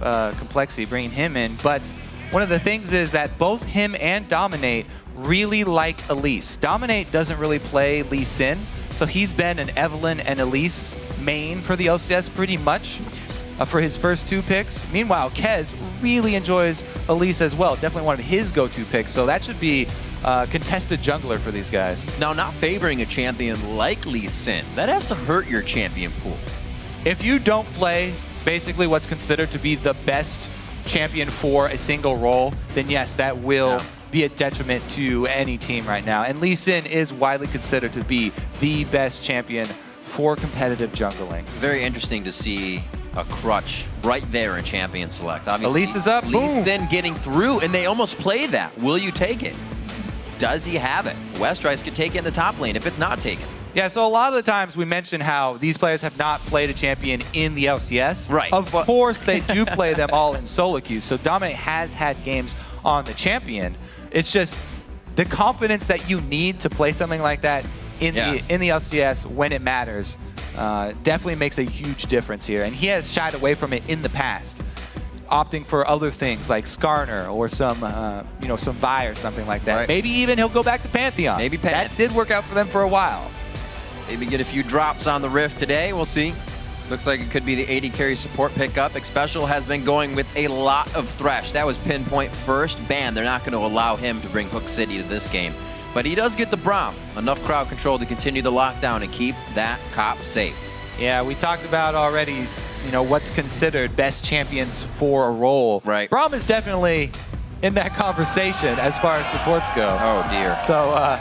compLexity, bringing him in. But one of the things is that both him and Dominate really like Elise. Dominate doesn't really play Lee Sin, so he's been an Evelynn and Elise main for the LCS pretty much for his first 2 picks. Meanwhile, Kez really enjoys Elise as well. Definitely one of his go-to picks, so that should be contested jungler for these guys. Now, not favoring a champion like Lee Sin, that has to hurt your champion pool. If you don't play basically what's considered to be the best champion for a single role, then yes, that will be a detriment to any team right now. And Lee Sin is widely considered to be the best champion for competitive jungling. Very interesting to see a crutch right there in champion select. Obviously, Elise is up. Lee Sin getting through, and they almost play that. Will you take it? Does he have it? Westrice could take it in the top lane if it's not taken. Yeah, so a lot of the times we mention how these players have not played a champion in the LCS. Right. Of course, they do play them all in solo queues. So Dominate has had games on the champion. It's just the confidence that you need to play something like that in the LCS when it matters definitely makes a huge difference here. And he has shied away from it in the past, opting for other things like Skarner or some some Vi or something like that. Right. Maybe even he'll go back to Pantheon. Maybe Pantheon. That did work out for them for a while. Maybe get a few drops on the Rift today. We'll see. Looks like it could be the AD carry support pickup. Xpecial has been going with a lot of Thresh. That was pinpoint first ban. They're not going to allow him to bring Hook City to this game. But he does get the Braum. Enough crowd control to continue the lockdown and keep that cop safe. Yeah, we talked about already, what's considered best champions for a role. Right. Braum is definitely in that conversation as far as supports go. Oh, dear. So,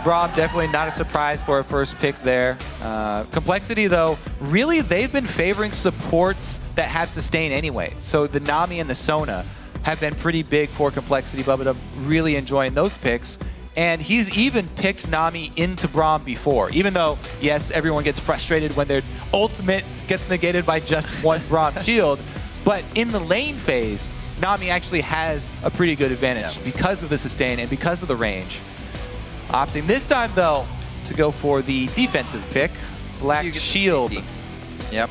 Braum definitely not a surprise for a first pick there. compLexity, though, really they've been favoring supports that have sustain anyway. So the Nami and the Sona have been pretty big for compLexity. Bubbadub really enjoying those picks. And he's even picked Nami into Braum before, even though, yes, everyone gets frustrated when their ultimate gets negated by just one Braum shield. But in the lane phase, Nami actually has a pretty good advantage because of the sustain and because of the range. Opting this time, though, to go for the defensive pick, Black Shield. Yep.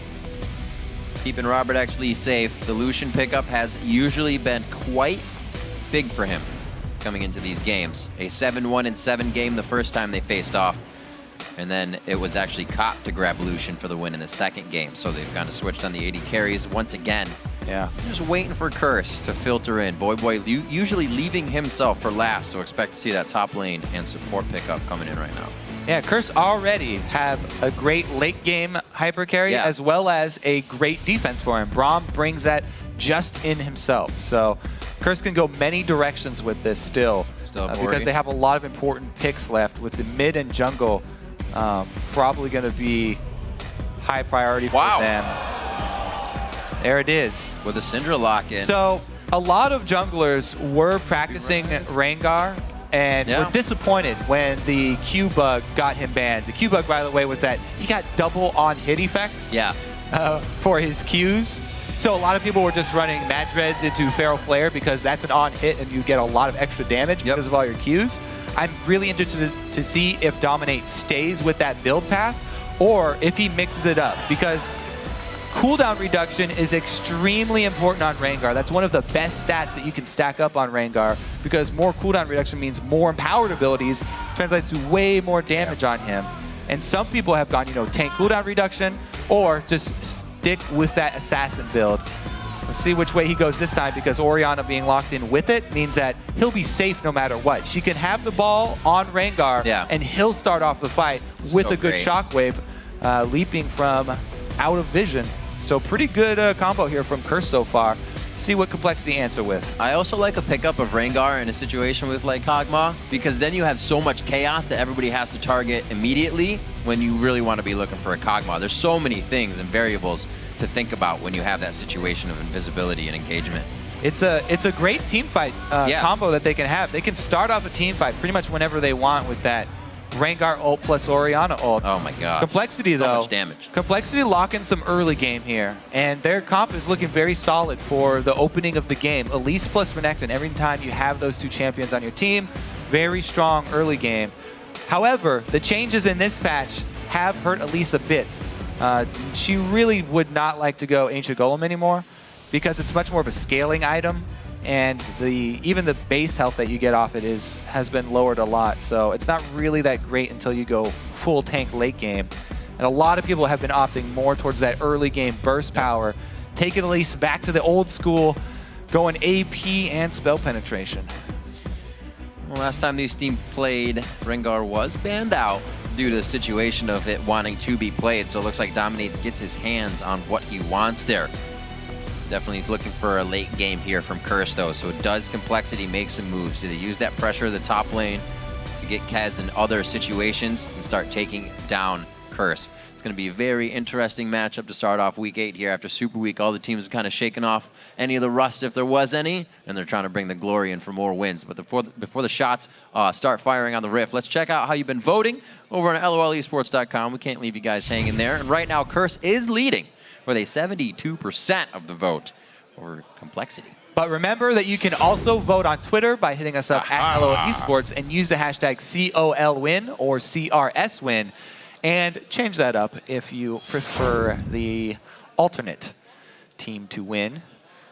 Keeping RobertxLEE safe. The Lucian pickup has usually been quite big for him coming into these games. A 7-1-7 game the first time they faced off. And then it was actually Cop to grab Lucian for the win in the second game. So they've kind of switched on the AD carries once again. Yeah. Just waiting for Curse to filter in. Voyboy usually leaving himself for last, so expect to see that top lane and support pickup coming in right now. Yeah, Curse already have a great late game hyper carry as well as a great defense for him. Braum brings that just in himself. So Curse can go many directions with this still because they have a lot of important picks left with the mid and jungle probably going to be high priority for them. There it is. With a Syndra lock in. So a lot of junglers were practicing Rengar and were disappointed when the Q bug got him banned. The Q bug, by the way, was that he got double on hit effects for his Qs. So a lot of people were just running Mad Dreads into Feral Flare because that's an on hit and you get a lot of extra damage because of all your Qs. I'm really interested to see if Dominate stays with that build path or if he mixes it up, because cooldown reduction is extremely important on Rengar. That's one of the best stats that you can stack up on Rengar, because more cooldown reduction means more empowered abilities, translates to way more damage on him. And some people have gone, tank cooldown reduction or just stick with that assassin build. Let's see which way he goes this time, because Orianna being locked in with it means that he'll be safe no matter what. She can have the ball on Rengar and he'll start off the fight with a good shockwave, leaping from out of vision. So pretty good combo here from Curse so far. See what compLexity answer with. I also like a pickup of Rengar in a situation with like Kog'Maw, because then you have so much chaos that everybody has to target immediately when you really want to be looking for a Kog'Maw. There's so many things and variables to think about when you have that situation of invisibility and engagement. It's a great team fight combo that they can have. They can start off a team fight pretty much whenever they want with that Rengar ult plus Orianna ult. Oh my god. compLexity, though. So much damage. compLexity lock in some early game here, and their comp is looking very solid for the opening of the game. Elise plus Renekton, every time you have those two champions on your team, very strong early game. However, the changes in this patch have hurt Elise a bit. She really would not like to go Ancient Golem anymore. because it's much more of a scaling item, and even the base health that you get off it has been lowered a lot. So it's not really that great until you go full tank late game. And a lot of people have been opting more towards that early game burst power, taking Elise back to the old school, going AP and spell penetration. Well, last time these teams played, Rengar was banned out due to the situation of it wanting to be played. So it looks like Dominate gets his hands on what he wants there. Definitely looking for a late game here from Curse, though. So does compLexity make some moves? Do they use that pressure of the top lane to get Kaz in other situations and start taking down Curse? It's going to be a very interesting matchup to start off Week 8 here. After Super Week, all the teams are kind of shaking off any of the rust if there was any, and they're trying to bring the glory in for more wins. But before the shots start firing on the Rift, let's check out how you've been voting over on LOLesports.com. We can't leave you guys hanging there. And right now, Curse is leading with a 72% of the vote over compLexity. But remember that you can also vote on Twitter by hitting us up at LOLesports and use the hashtag COLWin or CRSWin. And change that up if you prefer the alternate team to win.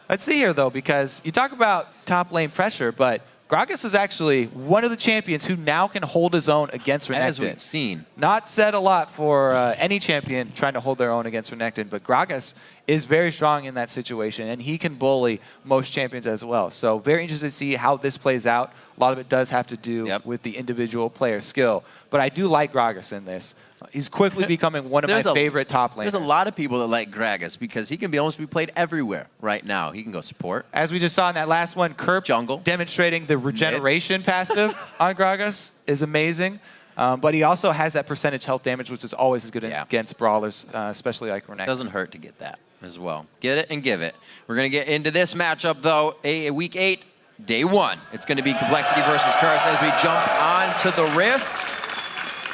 Let's see here, though, because you talk about top lane pressure, but Gragas is actually one of the champions who now can hold his own against Renekton. As we've seen. Not said a lot for any champion trying to hold their own against Renekton, but Gragas is very strong in that situation, and he can bully most champions as well. So very interested to see how this plays out. A lot of it does have to do with the individual player skill, but I do like Gragas in this. He's quickly becoming one of my favorite top laners. There's a lot of people that like Gragas because he can almost be played everywhere right now. He can go support. As we just saw in that last one, Kerp jungle demonstrating the regeneration passive on Gragas is amazing. But he also has that percentage health damage, which is always good against brawlers, especially like Renekton. Doesn't hurt to get that as well. Get it and give it. We're going to get into this matchup, though, Week 8, Day 1. It's going to be compLexity versus Curse as we jump on to the Rift.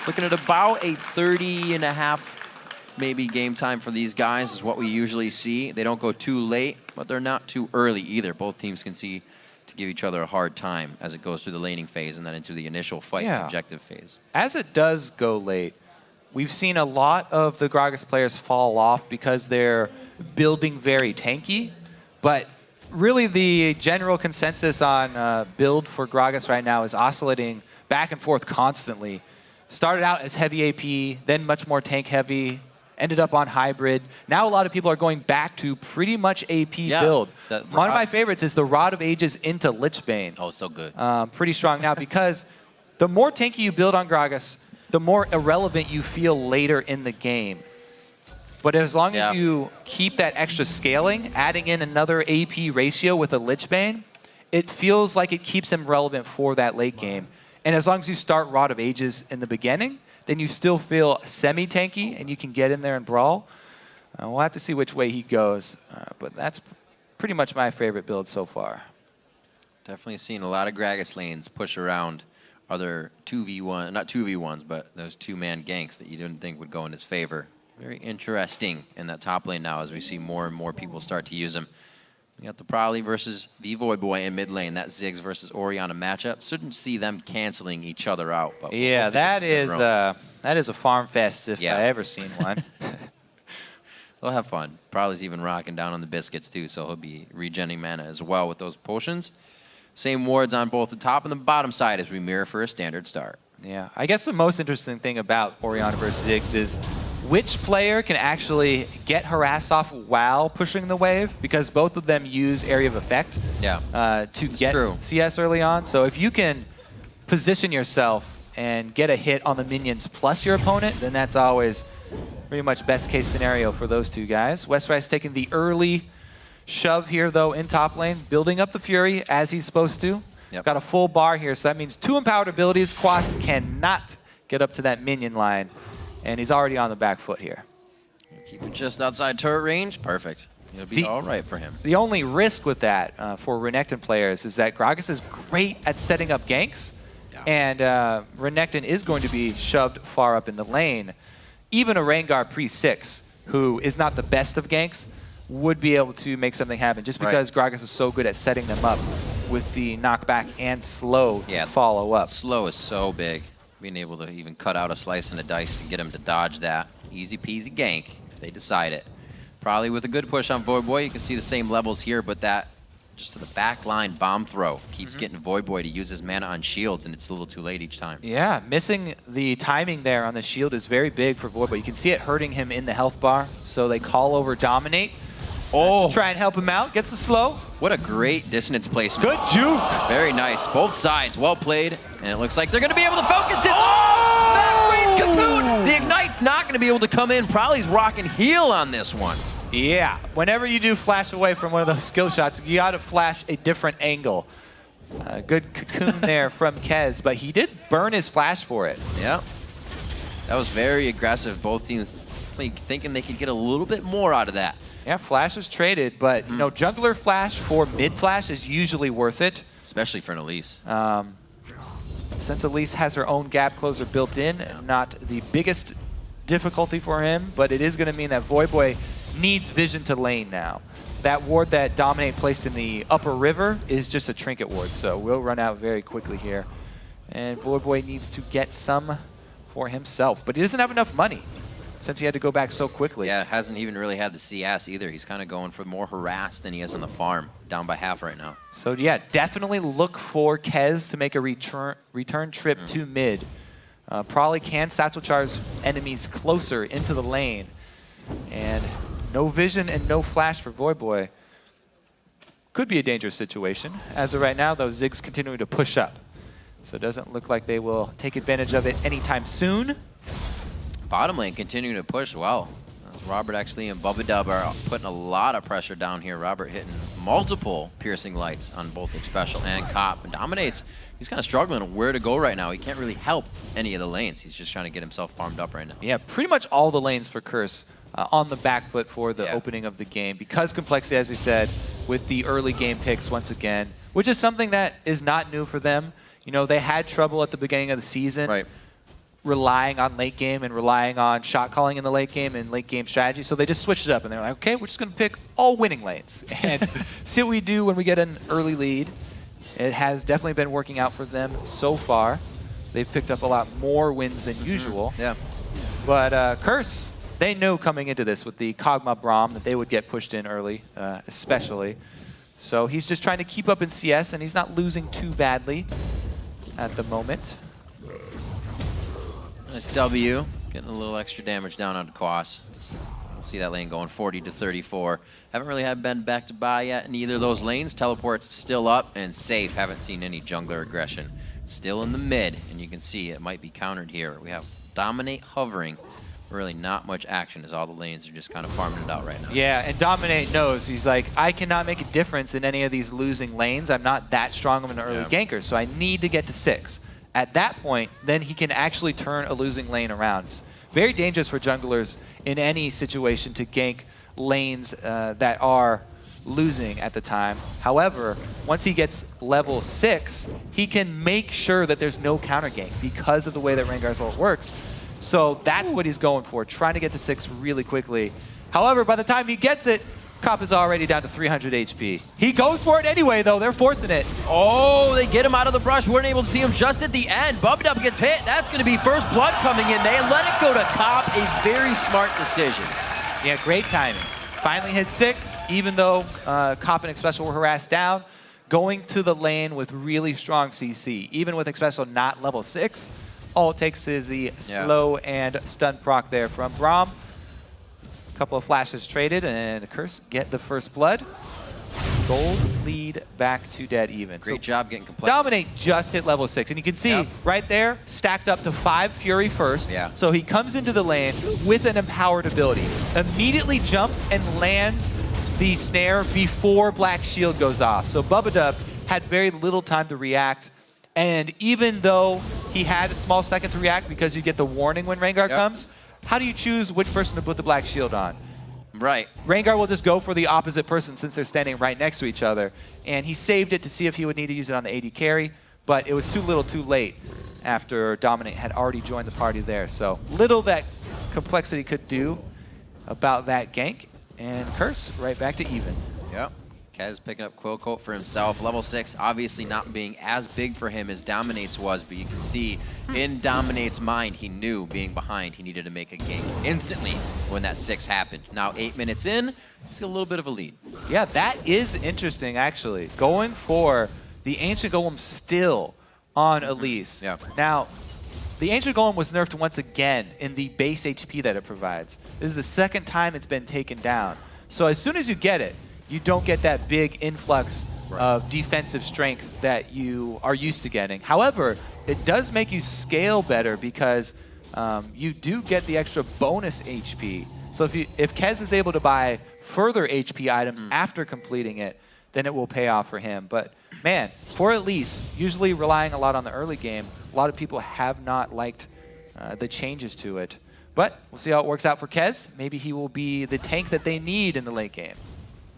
Looking at about a 30.5 maybe game time for these guys is what we usually see. They don't go too late, but they're not too early either. Both teams can see to give each other a hard time as it goes through the laning phase and then into the initial fight objective phase. As it does go late, we've seen a lot of the Gragas players fall off because they're building very tanky, but really the general consensus on build for Gragas right now is oscillating back and forth constantly. Started out as heavy AP, then much more tank heavy, ended up on hybrid. Now a lot of people are going back to pretty much AP build. One of my favorites is the Rod of Ages into Lichbane. Oh, so good. Pretty strong now because the more tanky you build on Gragas, the more irrelevant you feel later in the game. But as long as you keep that extra scaling, adding in another AP ratio with a Lichbane, it feels like it keeps him relevant for that late game. And as long as you start Rod of Ages in the beginning, then you still feel semi-tanky and you can get in there and brawl. We'll have to see which way he goes, but that's pretty much my favorite build so far. Definitely seen a lot of Gragas lanes push around other 2v1, not 2v1s, but those two-man ganks that you didn't think would go in his favor. Very interesting in that top lane now as we see more and more people start to use him. We got the Prolly versus the Voyboy in mid lane. That Ziggs versus Orianna matchup. Shouldn't see them canceling each other out. But yeah, that is a farm fest if I ever seen one. They'll have fun. Prolly's even rocking down on the biscuits too, so he'll be regenning mana as well with those potions. Same wards on both the top and the bottom side as we mirror for a standard start. Yeah, I guess the most interesting thing about Orianna versus Ziggs is which player can actually get harassed off while pushing the wave, because both of them use area of effect to get CS early on. So if you can position yourself and get a hit on the minions plus your opponent, then that's always pretty much best case scenario for those two guys. Westrice taking the early shove here, though, in top lane, building up the Fury as he's supposed to. Got a full bar here, so that means 2 empowered abilities. Quas cannot get up to that minion line. And he's already on the back foot here. Keep it just outside turret range. Perfect. It'll be all right for him. The only risk with that for Renekton players is that Gragas is great at setting up ganks. And Renekton is going to be shoved far up in the lane. Even a Rengar pre-6, who is not the best of ganks, would be able to make something happen just because Gragas is so good at setting them up with the knockback and slow follow-up. Slow is so big. Being able to even cut out a slice and a dice to get him to dodge that. Easy peasy gank if they decide it. Prolly with a good push on Voyboy. You can see the same levels here, but that just to the back line bomb throw keeps getting Voyboy to use his mana on shields, and it's a little too late each time. Yeah, missing the timing there on the shield is very big for Voyboy. You can see it hurting him in the health bar, so they call over Dominate. Oh! Try and help him out. Gets the slow. What a great dissonance placement. Good juke. Very nice. Both sides, well played, and it looks like they're going to be able to focus this. Oh! Back range Cocoon! The Ignite's not going to be able to come in. Prolly's rocking heal on this one. Yeah, whenever you do flash away from one of those skill shots, you got to flash a different angle. Good cocoon there from Kez, but he did burn his flash for it. Yeah, that was very aggressive. Both teams thinking they could get a little bit more out of that. Yeah, flash is traded, but you know, jungler flash for mid flash is usually worth it. Especially for an Elise. Since Elise has her own gap closer built in, not the biggest difficulty for him, but it is going to mean that Voyboy needs vision to lane now. That ward that Dominate placed in the upper river is just a trinket ward, so we'll run out very quickly here. And Voyboy needs to get some for himself, but he doesn't have enough money since he had to go back so quickly. Yeah, hasn't even really had the CS either. He's kind of going for more harass than he is on the farm, down by half right now. So yeah, definitely look for Kez to make a return trip to mid. Prolly can satchel charge enemies closer into the lane, and no vision and no flash for Voyboy. Could be a dangerous situation. As of right now, though, Ziggs continuing to push up. So it doesn't look like they will take advantage of it anytime soon. Bottom lane continuing to push well. RobertxLEE and Bubbadub are putting a lot of pressure down here. Robert hitting multiple piercing lights on both Xpecial and Cop. And Dominates, he's kind of struggling where to go right now. He can't really help any of the lanes. He's just trying to get himself farmed up right now. Yeah, pretty much all the lanes for Curse on the back foot for the opening of the game. Because compLexity, as we said, with the early game picks once again, which is something that is not new for them. You know, they had trouble at the beginning of the season relying on late game and relying on shot calling in the late game and late game strategy. So they just switched it up and they're like, okay, we're just going to pick all winning lanes and see what we do when we get an early lead. It has definitely been working out for them so far. They've picked up a lot more wins than usual. Yeah. But Curse, they knew coming into this with the Kog'Maw Braum that they would get pushed in early, especially. So he's just trying to keep up in CS, and he's not losing too badly at the moment. Nice W, getting a little extra damage down onto Quas. See that lane going 40 to 34. Haven't really been back to buy yet in either of those lanes. Teleport's still up and safe. Haven't seen any jungler aggression. Still in the mid, and you can see it might be countered here. We have Dominate hovering. Really not much action as all the lanes are just kind of farming it out right now. Yeah, and Dominate knows. He's like, I cannot make a difference in any of these losing lanes. I'm not that strong of an early ganker, so I need to get to 6. At that point, then he can actually turn a losing lane around. It's very dangerous for junglers in any situation to gank lanes that are losing at the time. However, once he gets level 6, he can make sure that there's no counter gank because of the way that Rengar's ult works. So that's what he's going for, trying to get to 6 really quickly. However, by the time he gets it, Cop is already down to 300 HP. He goes for it anyway, though. They're forcing it. Oh, they get him out of the brush. Weren't able to see him just at the end. Bubbadub gets hit. That's going to be first blood coming in. They let it go to Cop. A very smart decision. Yeah, great timing. Finally hit 6, even though Cop and Xpecial were harassed down. Going to the lane with really strong CC, even with Xpecial not level 6. All it takes is the slow and stun proc there from Braum. A couple of flashes traded, and Curse get the first blood. Gold lead back to dead even. Great job getting complete. Dominate just hit level 6, and you can see right there, stacked up to 5 Fury first. So he comes into the lane with an empowered ability. Immediately jumps and lands the snare before Black Shield goes off. So Bubbadub had very little time to react. And even though he had a small second to react because you get the warning when Rengar comes, how do you choose which person to put the Black Shield on? Right. Rengar will just go for the opposite person since they're standing right next to each other. And he saved it to see if he would need to use it on the AD carry, but it was too little too late after Dominate had already joined the party there. So little that compLexity could do about that gank, and Curse right back to even. Yep. Kez picking up Quill Coat for himself. Level 6 obviously not being as big for him as Dominate's was, but you can see in Dominate's mind, he knew being behind, he needed to make a game instantly when that 6 happened. Now 8 minutes in, he's got a little bit of a lead. Yeah, that is interesting, actually. Going for the Ancient Golem still on Elise. Yeah. Now, the Ancient Golem was nerfed once again in the base HP that it provides. This is the second time it's been taken down. So as soon as you get it, you don't get that big influx of defensive strength that you are used to getting. However, it does make you scale better because you do get the extra bonus HP. So if Kez is able to buy further HP items after completing it, then it will pay off for him. But man, for Elise, usually relying a lot on the early game, a lot of people have not liked the changes to it. But we'll see how it works out for Kez. Maybe he will be the tank that they need in the late game.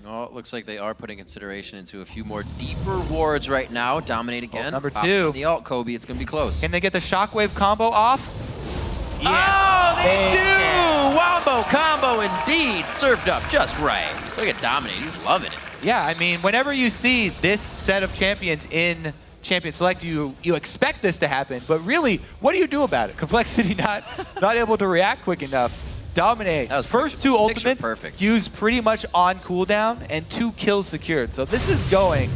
Oh, it looks like they are putting consideration into a few more deeper wards right now. Dominate again. Number 2. The ult, Kobe. It's going to be close. Can they get the Shockwave combo off? Yeah, they do! Wombo combo indeed. Served up just right. Look at Dominate. He's loving it. Yeah, I mean, whenever you see this set of champions in Champion Select, you expect this to happen. But really, what do you do about it? compLexity not able to react quick enough. Dominate. That was first 2 ultimates perfect. used pretty much on cooldown and 2 kills secured. So this is going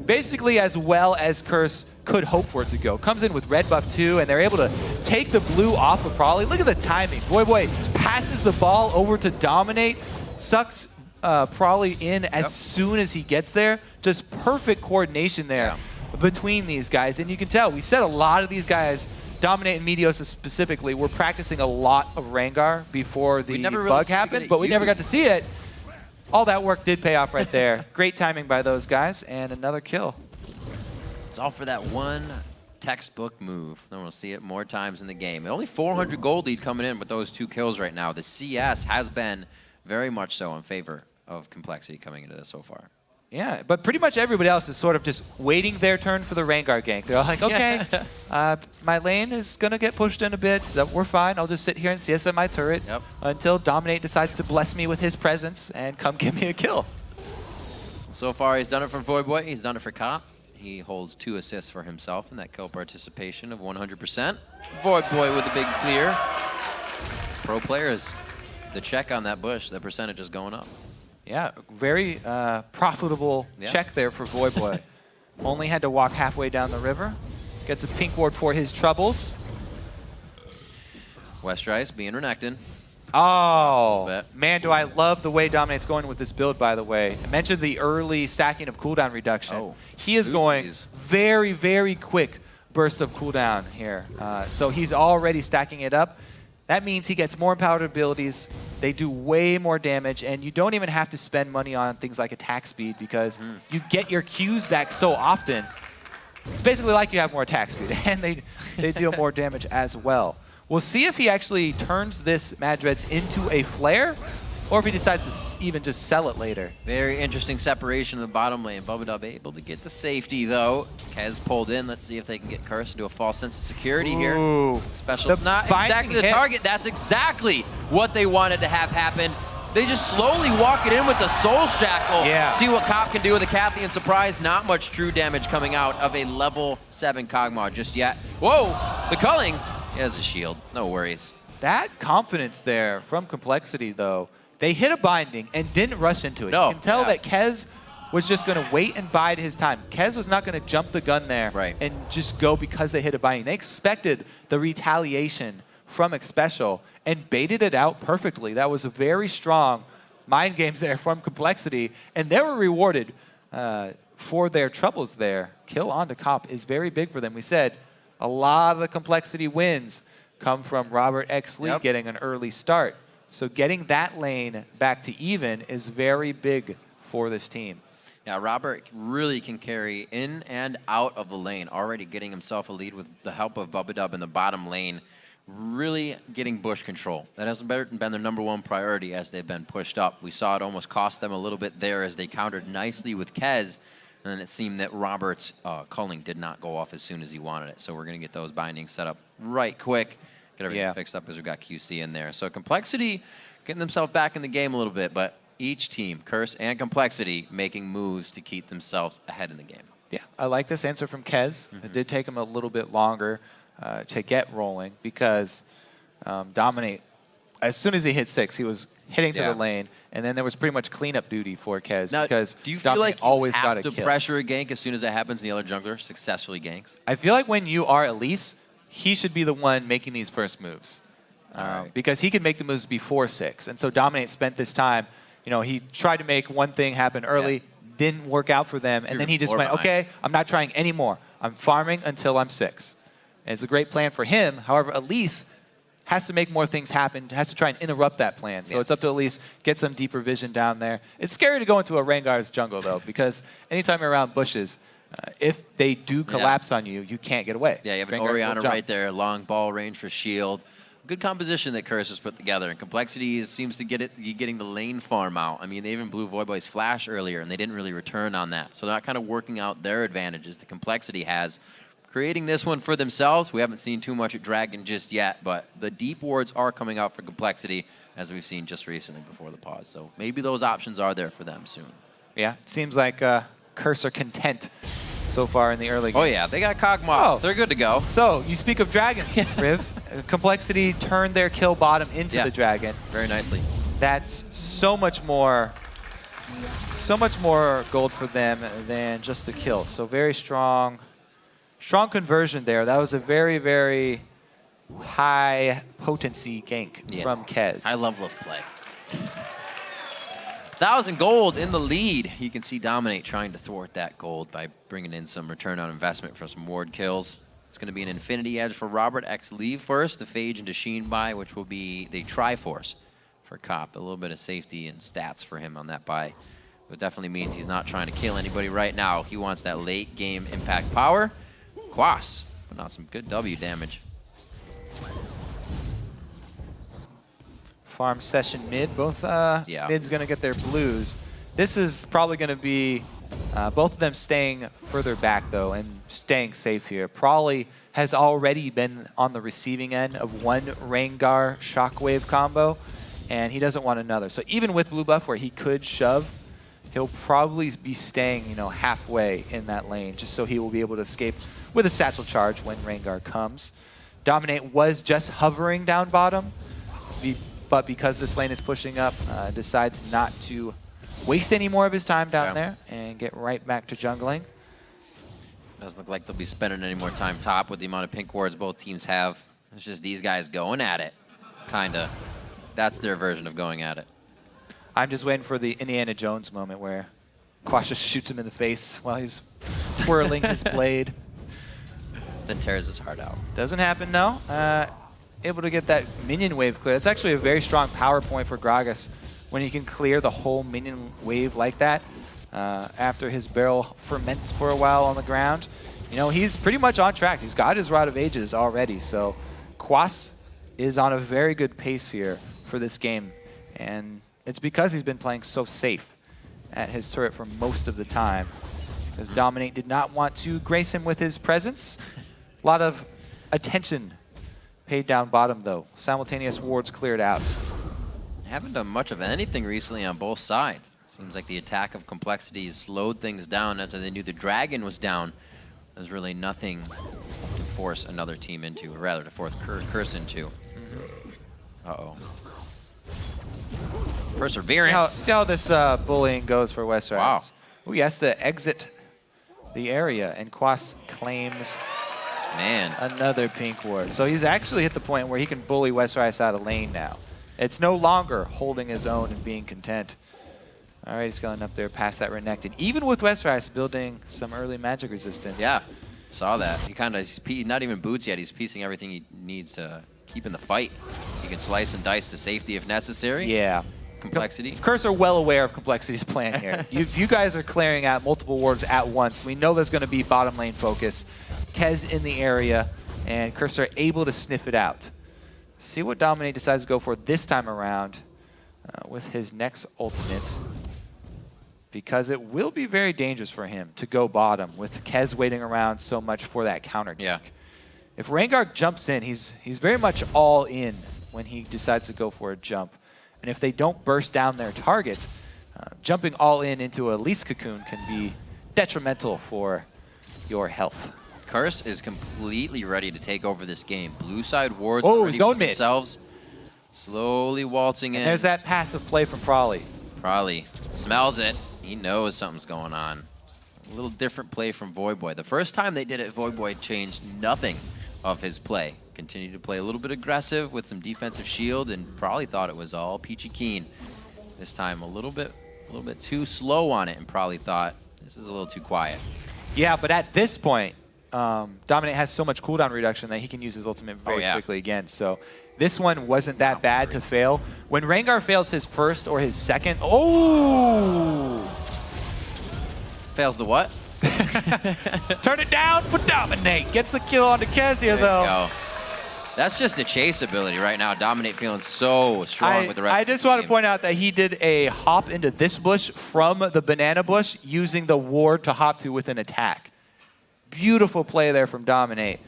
basically as well as Curse could hope for it to go. Comes in with red buff too, and they're able to take the blue off of Prolly. Look at the timing. Voyboy passes the ball over to Dominate, sucks Prolly in as soon as he gets there. Just perfect coordination there between these guys. And you can tell, we said a lot of these guys, Dominate and Meteosa specifically, were practicing a lot of Rengar before the bug happened, but we never got to see it. All that work did pay off right there. Great timing by those guys, and another kill. It's all for that one textbook move. Then we'll see it more times in the game. Only 400 gold lead coming in with those 2 kills right now. The CS has been very much so in favor of compLexity coming into this so far. Yeah, but pretty much everybody else is sort of just waiting their turn for the Rengar gank. They're all like, okay, my lane is going to get pushed in a bit. We're fine. I'll just sit here and CS at my turret until Dominate decides to bless me with his presence and come give me a kill. So far, he's done it for Voyboy. He's done it for Cop. He holds 2 assists for himself in that kill participation of 100%. Voyboy with a big clear. Pro players, the check on that bush, the percentage is going up. Yeah, very profitable check there for Voyboy. Only had to walk halfway down the river. Gets a pink ward for his troubles. Westrice being Renekton. Oh, man, do I love the way Dominate's going with this build, by the way. I mentioned the early stacking of cooldown reduction. Oh, he is going very, very quick burst of cooldown here. So he's already stacking it up. That means he gets more empowered abilities. They do way more damage, and you don't even have to spend money on things like attack speed because you get your Qs back so often. It's basically like you have more attack speed, and they deal more damage as well. We'll see if he actually turns this Madreds into a flare, or if he decides to even just sell it later. Very interesting separation in the bottom lane. Bubbadub able to get the safety, though. Kez pulled in. Let's see if they can get Curse into a false sense of security here. Xpecial's not exactly the target. That's exactly what they wanted to have happen. They just slowly walk it in with the Soul Shackle. Yeah. See what Cop can do with a Cathian Surprise. Not much true damage coming out of a level 7 Kog'Maw just yet. Whoa, the culling. He has a shield. No worries. That confidence there from compLexity, though. They hit a binding and didn't rush into it. No, you can tell that Kez was just going to wait and bide his time. Kez was not going to jump the gun there and just go because they hit a binding. They expected the retaliation from Xpecial and baited it out perfectly. That was a very strong mind games there from compLexity, and they were rewarded for their troubles there. Kill onto Cop is very big for them. We said a lot of the compLexity wins come from RobertxLEE getting an early start. So getting that lane back to even is very big for this team. Yeah, Robert really can carry in and out of the lane, already getting himself a lead with the help of Bubbadub in the bottom lane, really getting bush control. That hasn't been their #1 priority as they've been pushed up. We saw it almost cost them a little bit there as they countered nicely with Kez, and then it seemed that Robert's culling did not go off as soon as he wanted it. So we're going to get those bindings set up right quick. Get everything fixed up because we've got QC in there. So compLexity getting themselves back in the game a little bit, but each team, Curse and compLexity, making moves to keep themselves ahead in the game. Yeah, I like this answer from Kez. It did take him a little bit longer to get rolling because Dominate, as soon as he hit 6, he was hitting to the lane, and then there was pretty much cleanup duty for Kez because do you feel Dominate like you always have got a to kill. pressure a gank as soon as that happens and the other jungler successfully ganks? I feel like when you are Elise, he should be the one making these first moves because he could make the moves before 6. And so Dominate spent this time, you know, he tried to make one thing happen early, didn't work out for them, and then he just went, okay, I'm not trying anymore. I'm farming until I'm 6. And it's a great plan for him. However, Elise has to make more things happen, has to try and interrupt that plan. So it's up to Elise, get some deeper vision down there. It's scary to go into a Rengar's jungle, though, because anytime you're around bushes, if they do collapse on you, you can't get away. Yeah, you have an Orianna right there, long ball range for shield. Good composition that Curse has put together, and compLexity seems to get it getting the lane farm out. I mean, they even blew Voyboy's flash earlier, and they didn't really return on that. So they're not kind of working out their advantages that compLexity has. Creating this one for themselves, we haven't seen too much at Dragon just yet, but the deep wards are coming out for compLexity, as we've seen just recently before the pause. So maybe those options are there for them soon. Yeah, seems like Curse are content so far in the early game. Oh yeah, they got Kog'Maw. Oh. They're good to go. So, you speak of Dragon, Riv. compLexity turned their kill bottom into the Dragon. Very nicely. That's so much more gold for them than just the kill. So very strong conversion there. That was a very, very high potency gank from Kez. I love play. 1,000 gold in the lead. You can see Dominate trying to thwart that gold by bringing in some return on investment for some ward kills. It's going to be an Infinity Edge for RobertxLEE first, the Phage into Sheen buy, which will be the Triforce for Cop. A little bit of safety and stats for him on that buy. But it definitely means he's not trying to kill anybody right now. He wants that late game impact power. Quas putting out some good W damage. Farm session mid. Both mid's going to get their blues. This is probably going to be both of them staying further back, though, and staying safe here. Prolly has already been on the receiving end of one Rengar Shockwave combo, and he doesn't want another. So even with blue buff where he could shove, he'll probably be staying, you know, halfway in that lane, just so he will be able to escape with a satchel charge when Rengar comes. Dominate was just hovering down bottom, but because this lane is pushing up, decides not to waste any more of his time down there and get right back to jungling. Doesn't look like they'll be spending any more time top with the amount of pink wards both teams have. It's just these guys going at it, kinda. That's their version of going at it. I'm just waiting for the Indiana Jones moment where Quas just shoots him in the face while he's twirling his blade. Then tears his heart out. Doesn't happen, no. Able to get that minion wave clear. It's actually a very strong power point for Gragas when he can clear the whole minion wave like that after his barrel ferments for a while on the ground. You know, he's pretty much on track. He's got his Rod of Ages already, so Quas is on a very good pace here for this game, and it's because he's been playing so safe at his turret for most of the time, because Dominate did not want to grace him with his presence. A lot of attention paid down bottom, though. Simultaneous wards cleared out. Haven't done much of anything recently on both sides. Seems like the attack of compLexity has slowed things down after they knew the Dragon was down. There's really nothing to force another team into, or rather to force Curse into. Uh-oh. Perseverance. See how this bullying goes for Westrice. Wow. Ooh, he has to exit the area, and Quas claims another pink ward. So he's actually hit the point where he can bully Westrice out of lane now. It's no longer holding his own and being content. All right, he's going up there past that Renekton. Even with Westrice building some early magic resistance. Yeah, saw that. He kind of, not even boots yet, he's piecing everything he needs to keep in the fight. He can slice and dice to safety if necessary. Yeah. compLexity. Curse are well aware of compLexity's plan here. you guys are clearing out multiple wards at once. We know there's going to be bottom lane focus. Kez in the area, and Curse are able to sniff it out. See what Dominate decides to go for this time around with his next ultimate, because it will be very dangerous for him to go bottom with Kez waiting around so much for that counter gank. If Rengar jumps in, he's very much all in when he decides to go for a jump. And if they don't burst down their target, jumping all in into a Elise cocoon can be detrimental for your health. Curse is completely ready to take over this game. Blue side wards oh, are ready he's going for mid. themselves. Slowly waltzing in. And there's that passive play from Prolly. Prolly smells it. He knows something's going on. A little different play from Voyboy. The first time they did it, Voyboy changed nothing of his play. Continued to play a little bit aggressive with some defensive shield, and Prolly thought it was all peachy keen. This time a little bit too slow on it, and Prolly thought this is a little too quiet. Yeah, but at this point, Dominate has so much cooldown reduction that he can use his ultimate very quickly again. So this one wasn't that bad to fail. When Rengar fails his first or his second, Fails the what? Turn it down for Dominate. Gets the kill onto Kezia though. Go. That's just a chase ability right now. Dominate feeling so strong with the rest of the team. I just want to point out that he did a hop into this bush from the banana bush using the ward to hop to with an attack. Beautiful play there from Dominate.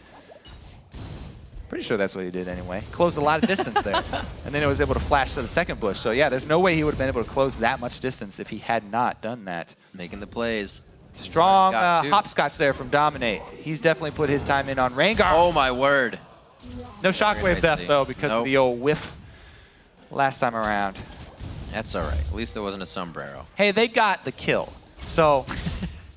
Pretty sure that's what he did anyway. Closed a lot of distance there. And then it was able to flash to the second bush. So yeah, there's no way he would have been able to close that much distance if he had not done that. Making the plays. Strong hopscotch there from Dominate. He's definitely put his time in on Rengar. Oh my word. No shockwave death though because of the old whiff last time around. That's all right. At least there wasn't a sombrero. Hey, they got the kill. So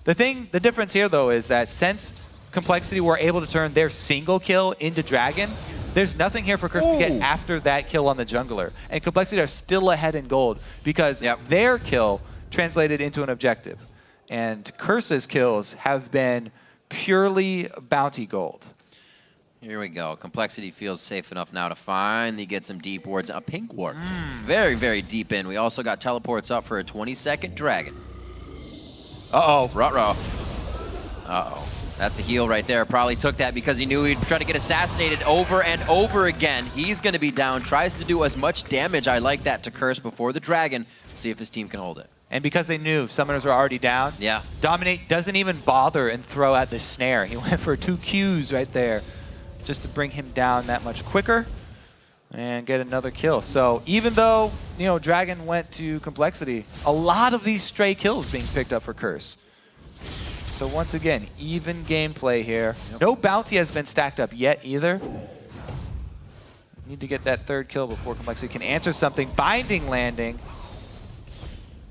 the difference here though is that since compLexity were able to turn their single kill into Dragon, there's nothing here for Curse to get after that kill on the jungler. And compLexity are still ahead in gold because their kill translated into an objective. And Curse's kills have been purely bounty gold. Here we go. compLexity feels safe enough now to finally get some deep wards. A pink ward. Very, very deep in. We also got teleports up for a 20-second dragon. Uh-oh. Ruh-roh. Uh-oh. That's a heal right there. Probably took that because he knew he'd try to get assassinated over and over again. He's going to be down. Tries to do as much damage. I like that to Curse before the dragon. See if his team can hold it. And because they knew summoners were already down, Dominate doesn't even bother and throw out the snare. He went for 2 Qs right there just to bring him down that much quicker and get another kill. So even though, you know, Dragon went to compLexity, a lot of these stray kills being picked up for Curse. So once again, even gameplay here. No bounty has been stacked up yet either. Need to get that 3rd kill before compLexity can answer something. Binding landing.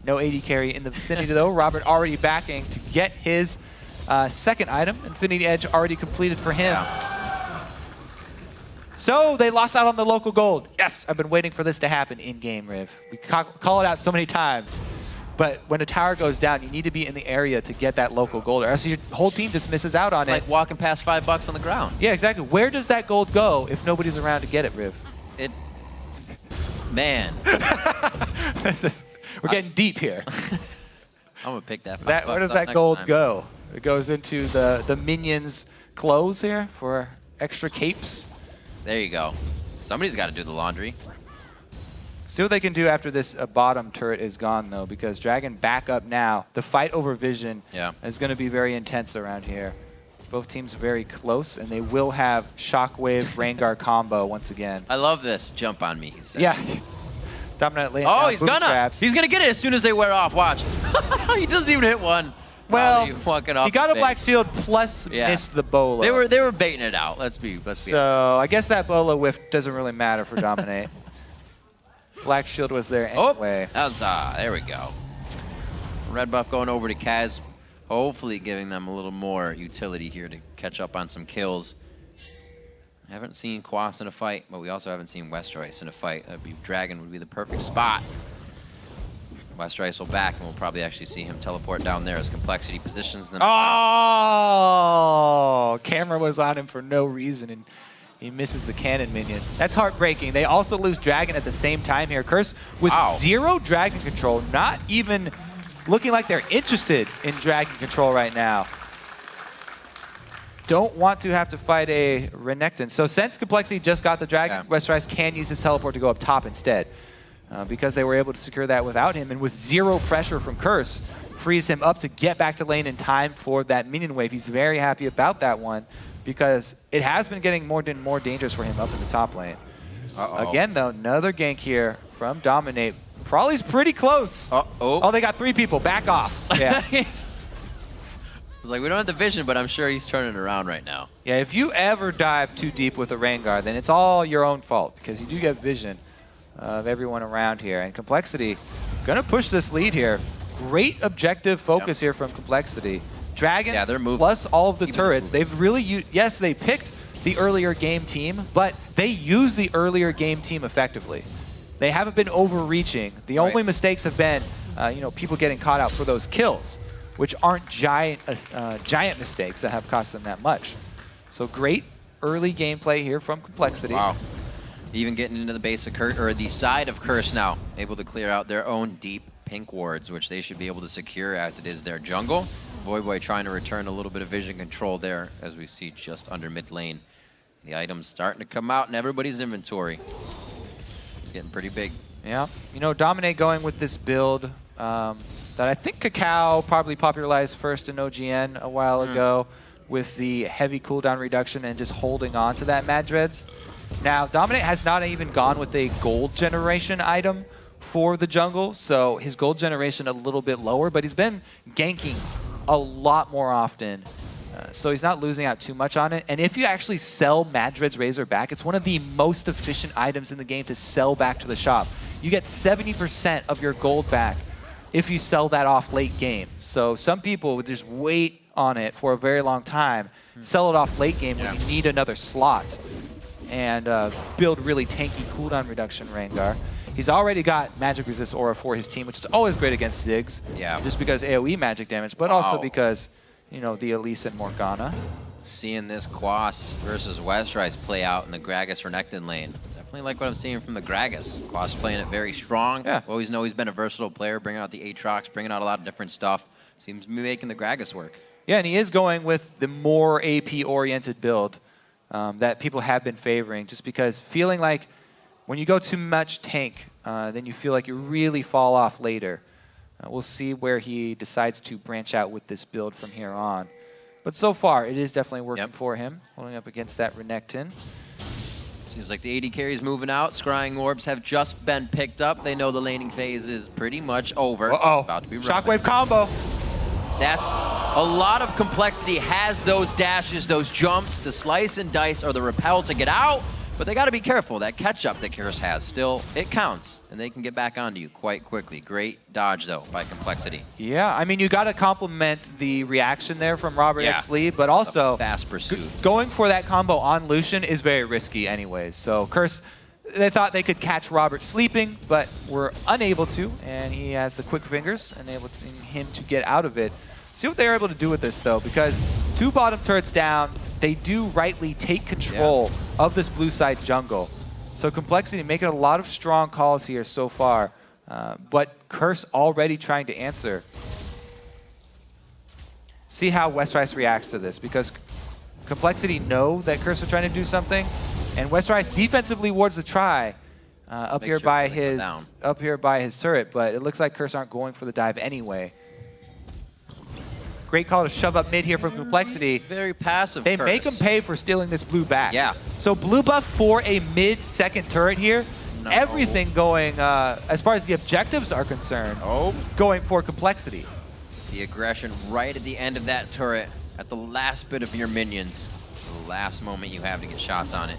No AD carry in the vicinity though. Robert already backing to get his 2nd item. Infinity Edge already completed for him. So they lost out on the local gold. Yes, I've been waiting for this to happen in-game, Riv. We call it out so many times. But when a tower goes down, you need to be in the area to get that local gold, or else your whole team just misses out on it. Like walking past $5 on the ground. Yeah, exactly. Where does that gold go if nobody's around to get it, Riv? Man. We're getting deep here. I'm going to pick that. Where does that gold go? It goes into the minions' clothes here for extra capes. There you go. Somebody's got to do the laundry. See what they can do after this bottom turret is gone, though, because Dragon back up now. The fight over vision is going to be very intense around here. Both teams very close, and they will have Shockwave Rengar combo once again. I love this. Jump on me, he says. Yeah. Dominate laying he's gonna. He's gonna get it as soon as they wear off. Watch. He doesn't even hit one. Well, he got a black shield plus missed the Bola. They were baiting it out. Let's be honest. So I guess that Bola whiff doesn't really matter for Dominate. Black shield was there anyway. That was, there we go. Red buff going over to Kaz. Hopefully giving them a little more utility here to catch up on some kills. Haven't seen Quas in a fight, but we also haven't seen Westrice in a fight. Dragon would be the perfect spot. Westrice will back, and we'll probably actually see him teleport down there as compLexity positions them. Oh! Camera was on him for no reason, and he misses the cannon minion. That's heartbreaking. They also lose Dragon at the same time here. Curse with 0 Dragon control, not even looking like they're interested in Dragon control right now. Don't want to have to fight a Renekton. So since compLexity just got the Dragon, Westrice can use his teleport to go up top instead. Because they were able to secure that without him, and with 0 pressure from Curse, frees him up to get back to lane in time for that minion wave. He's very happy about that one, because it has been getting more and more dangerous for him up in the top lane. Again, though, another gank here from Dominate. Prolly's pretty close. Oh, they got 3 people. Back off. Yeah. I was like, we don't have the vision, but I'm sure he's turning around right now. Yeah, if you ever dive too deep with a Rengar, then it's all your own fault because you do get vision of everyone around here. And compLexity going to push this lead here. Great objective focus here from compLexity. Dragons plus all of the turrets. They've really yes, they picked the earlier game team, but they use the earlier game team effectively. They haven't been overreaching. The only mistakes have been, you know, people getting caught out for those kills, which aren't giant mistakes that have cost them that much. So great early gameplay here from compLexity. Wow. Even getting into the base of Curse, or the side of Curse now, able to clear out their own deep pink wards, which they should be able to secure as it is their jungle. Voyboy trying to return a little bit of vision control there, as we see just under mid lane. The items starting to come out in everybody's inventory. It's getting pretty big. Yeah, you know, Dominate going with this build that I think Cacao probably popularized first in OGN a while ago with the heavy cooldown reduction and just holding on to that Mad Dreads. Now, Dominate has not even gone with a gold generation item for the jungle, so his gold generation a little bit lower, but he's been ganking a lot more often. So he's not losing out too much on it. And if you actually sell Mad Dread's Razor back, it's one of the most efficient items in the game to sell back to the shop. You get 70% of your gold back if you sell that off late game. So some people would just wait on it for a very long time, sell it off late game when you need another slot, and build really tanky cooldown reduction Rengar. He's already got magic resist aura for his team, which is always great against Ziggs. Yeah. Just because AoE magic damage, but also because, you know, the Elise and Morgana. Seeing this Quas versus Westrice play out in the Gragas Renekton lane. Definitely like what I'm seeing from the Gragas. Quas playing it very strong. Yeah. Always know he's been a versatile player, bringing out the Aatrox, bringing out a lot of different stuff. Seems to be making the Gragas work. Yeah, and he is going with the more AP-oriented build that people have been favoring, just because feeling like when you go too much tank, then you feel like you really fall off later. We'll see where he decides to branch out with this build from here on. But so far, it is definitely working for him, holding up against that Renekton. Seems like the AD carry's moving out. Scrying orbs have just been picked up. They know the laning phase is pretty much over. About to be Shockwave combo. That's a lot of compLexity, has those dashes, those jumps, the slice and dice or the repel to get out. But they got to be careful. That catch-up that Curse has still, it counts, and they can get back onto you quite quickly. Great dodge, though, by compLexity. Yeah, I mean, you got to compliment the reaction there from RobertxLEE, but also fast pursuit. Going for that combo on Lucian is very risky anyways. So Curse, they thought they could catch Robert sleeping, but were unable to, and he has the quick fingers, enabling him to get out of it. See what they're able to do with this, though, because 2 bottom turrets down, they do rightly take control of this blue side jungle. So compLexity making a lot of strong calls here so far, but Curse already trying to answer. See how Westrice reacts to this, because compLexity know that Curse are trying to do something, and Westrice defensively wards the try up here by his turret, but it looks like Curse aren't going for the dive anyway. Great call to shove up mid here from compLexity. Very passive. They make him pay for stealing this blue back. Yeah. So blue buff for a mid-second turret here. Everything going, as far as the objectives are concerned, going for compLexity. The aggression right at the end of that turret, at the last bit of your minions. The last moment you have to get shots on it.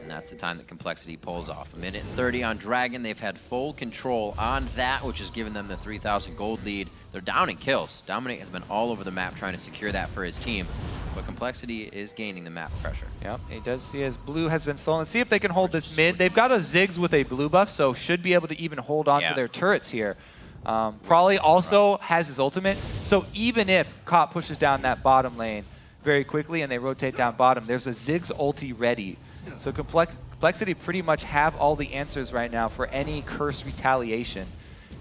And that's the time that compLexity pulls off. 1:30 on Dragon. They've had full control on that, which has given them the 3,000 gold lead. They're down in kills. Dominate has been all over the map trying to secure that for his team. But compLexity is gaining the map pressure. Yep, he does see his blue has been stolen. Let's see if they can hold this mid. They've got a Ziggs with a blue buff, so should be able to even hold on to their turrets here. Prolly also has his ultimate, so even if Cop pushes down that bottom lane very quickly and they rotate down bottom, there's a Ziggs ulti ready. So compLexity pretty much have all the answers right now for any Curse retaliation.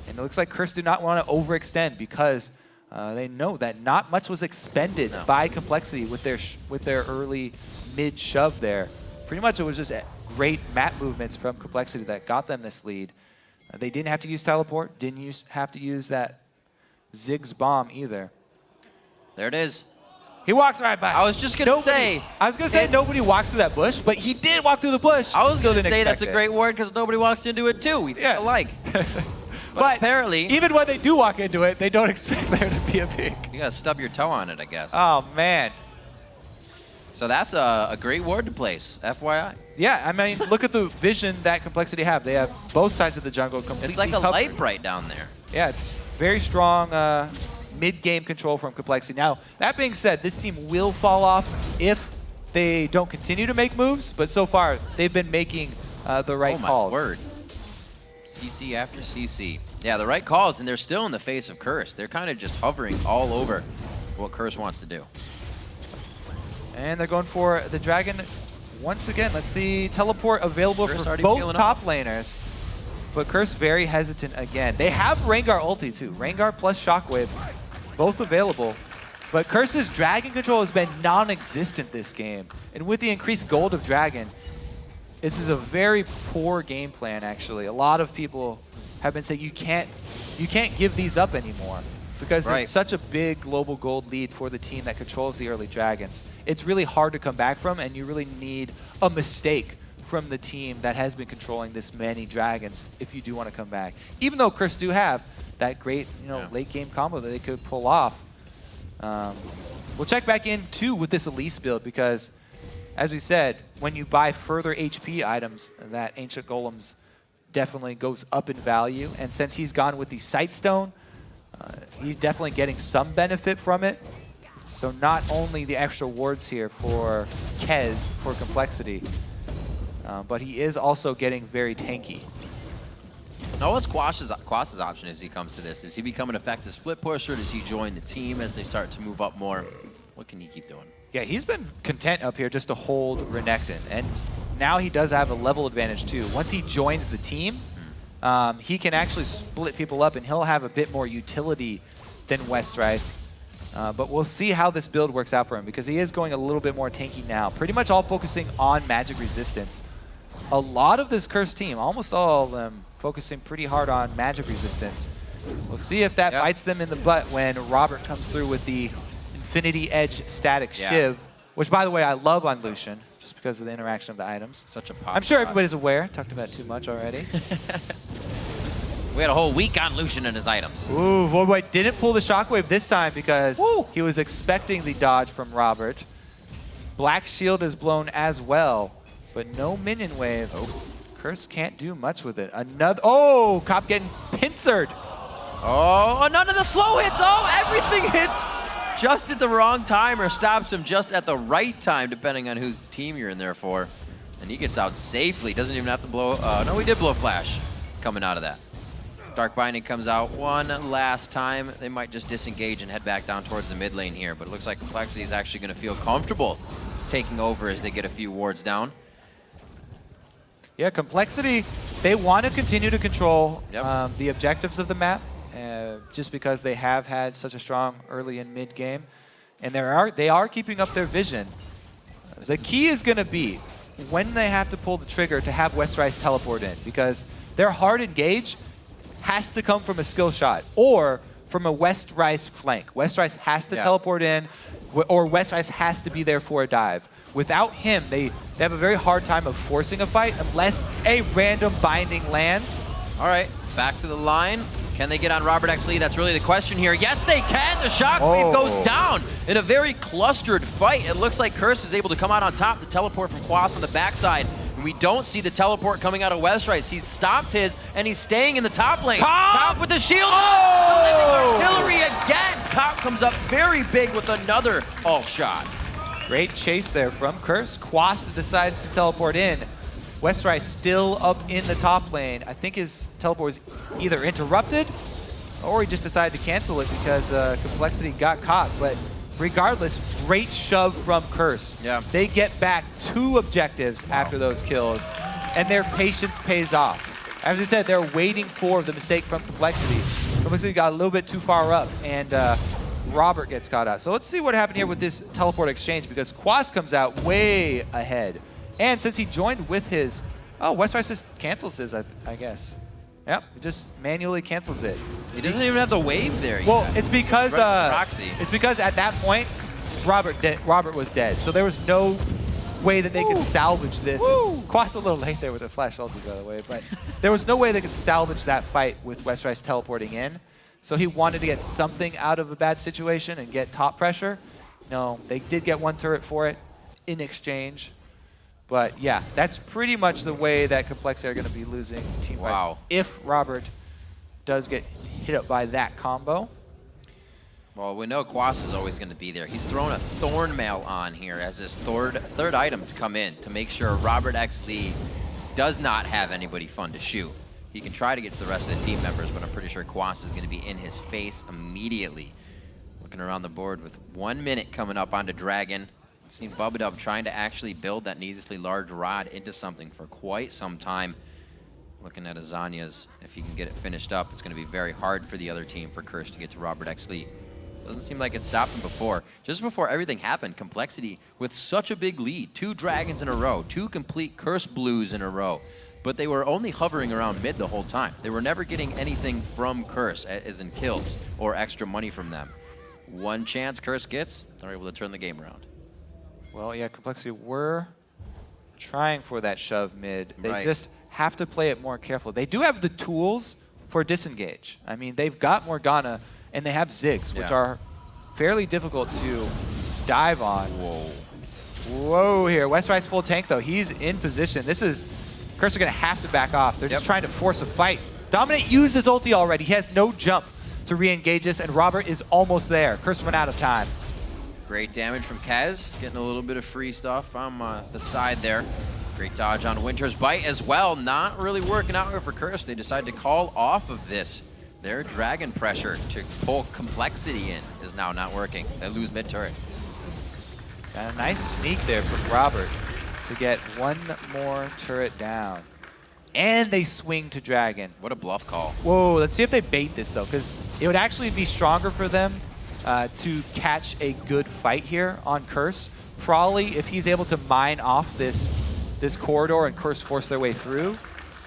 And it looks like Curse do not want to overextend because they know that not much was expended by compLexity with their early mid shove there. Pretty much it was just great map movements from compLexity that got them this lead. They didn't have to use teleport, didn't have to use that Ziggs bomb either. There it is. He walks right by. I was just going to say. I was going to say nobody walks through that bush, but he did walk through the bush. I was going to say that's a great ward because nobody walks into it too. We think alike. But apparently, even when they do walk into it, they don't expect there to be a peek. You got to stub your toe on it, I guess. Oh, man. So that's a great ward to place, FYI. Yeah, I mean, look at the vision that compLexity have. They have both sides of the jungle completely It's like a covered. light bright down there. Yeah, it's very strong mid-game control from compLexity. Now, that being said, this team will fall off if they don't continue to make moves, but so far, they've been making the right calls. Oh, my word. CC after CC. Yeah, the right calls, and they're still in the face of Curse. They're kind of just hovering all over what Curse wants to do. And they're going for the dragon once again. Let's see, teleport available Curse for both top laners. But Curse very hesitant again. They have Rengar ulti too. Rengar plus Shockwave, both available. But Curse's dragon control has been non-existent this game. And with the increased gold of dragon, this is a very poor game plan actually. A lot of people have been saying you can't give these up anymore because there's such a big global gold lead for the team that controls the early dragons. It's really hard to come back from, and you really need a mistake from the team that has been controlling this many dragons if you do want to come back. Even though Curse do have that great late game combo that they could pull off. We'll check back in too with this Elise build because, as we said, when you buy further HP items, that Ancient Golems definitely goes up in value. And since he's gone with the Sightstone, he's definitely getting some benefit from it. So not only the extra wards here for Kez for compLexity, but he is also getting very tanky. Now what's Quas's option as he comes to this? Does he become an effective split pusher? Does he join the team as they start to move up more? What can he keep doing? Yeah, he's been content up here just to hold Renekton. And now he does have a level advantage too. Once he joins the team, he can actually split people up and he'll have a bit more utility than Westrice. But we'll see how this build works out for him because he is going a little bit more tanky now. Pretty much all focusing on magic resistance. A lot of this Curse team, almost all of them, focusing pretty hard on magic resistance. We'll see if that bites them in the butt when Robert comes through with the Infinity Edge static Shiv, which by the way I love on Lucian, just because of the interaction of the items. Such a pop I'm sure everybody's aware. Talked about it too much already. We had a whole week on Lucian and his items. Ooh, Voyboy didn't pull the Shockwave this time because he was expecting the dodge from Robert. Black Shield is blown as well, but no minion wave. Curse can't do much with it. Another, Cop getting pincered. Oh, none of the slow hits. Oh, everything hits just at the wrong time or stops him just at the right time, depending on whose team you're in there for. And he gets out safely. Doesn't even have to blow. No, he did blow Flash coming out of that. Dark Binding comes out one last time. They might just disengage and head back down towards the mid lane here, but it looks like compLexity is actually going to feel comfortable taking over as they get a few wards down. Yeah, compLexity, they want to continue to control the objectives of the map, just because they have had such a strong early and mid game, and they are keeping up their vision. The key is going to be when they have to pull the trigger to have Westrice teleport in, because their hard engage has to come from a skill shot or from a Westrice flank. Westrice has to teleport in, or Westrice has to be there for a dive. Without him, they have a very hard time of forcing a fight unless a random binding lands. All right, back to the line. Can they get on RobertxLEE? That's really the question here. Yes, they can. The Shockwave goes down in a very clustered fight. It looks like Curse is able to come out on top. The teleport from Quas on the backside. And we don't see the teleport coming out of Westrice. He's stopped his, and he's staying in the top lane. Cop with the shield. Artillery again. Cop comes up very big with another all shot. Great chase there from Curse. Quas decides to teleport in. Westrice still up in the top lane. I think his teleport was either interrupted or he just decided to cancel it because compLexity got caught. But regardless, great shove from Curse. Yeah. They get back 2 objectives after those kills, and their patience pays off. As I said, they're waiting for the mistake from compLexity. compLexity got a little bit too far up, and Robert gets caught out. So let's see what happened here with this teleport exchange, because Quas comes out way ahead. And since he joined with his, Westrice just cancels his, I guess. Yep, it just manually cancels it. He doesn't even have the wave there. Well, it's because at that point, Robert was dead. So there was no way that they could salvage this. Quas a little late there with a flash ulti, by the way, but there was no way they could salvage that fight with Westrice teleporting in. So he wanted to get something out of a bad situation and get top pressure. No, they did get one turret for it in exchange. But yeah, that's pretty much the way that compLexity are going to be losing team fights if Robert does get hit up by that combo. Well, we know Quas is always going to be there. He's thrown a Thorn Mail on here as his third item to come in to make sure RobertxLEE does not have anybody fun to shoot. He can try to get to the rest of the team members, but I'm pretty sure Quas is going to be in his face immediately. Looking around the board with 1 minute coming up onto Dragon. We've seen Bubbadub trying to actually build that needlessly large rod into something for quite some time. Looking at Azania's, if he can get it finished up, it's going to be very hard for the other team for Curse to get to RobertxLEE. Doesn't seem like it stopped him before. Just before everything happened, compLexity with such a big lead. 2 dragons in a row, 2 complete Curse blues in a row. But they were only hovering around mid the whole time. They were never getting anything from Curse, as in kills or extra money from them. One chance Curse gets, they're able to turn the game around. Well, yeah, compLexity were trying for that shove mid. They just have to play it more careful. They do have the tools for disengage. I mean, they've got Morgana and they have Ziggs, which are fairly difficult to dive on. Whoa here. Westrice full tank, though. He's in position. This is... Curse are going to have to back off. They're just trying to force a fight. Dominate used his ulti already. He has no jump to re-engage this, and Robert is almost there. Curse went out of time. Great damage from Kez, getting a little bit of free stuff from the side there. Great dodge on Winter's Bite as well. Not really working out here for Curse. They decide to call off of this. Their dragon pressure to pull compLexity in is now not working. They lose mid-turret. Got a nice sneak there from Robert to get one more turret down. And they swing to Dragon. What a bluff call. Whoa, let's see if they bait this, though, because it would actually be stronger for them to catch a good fight here on Curse. Prolly, if he's able to mine off this corridor and Curse force their way through.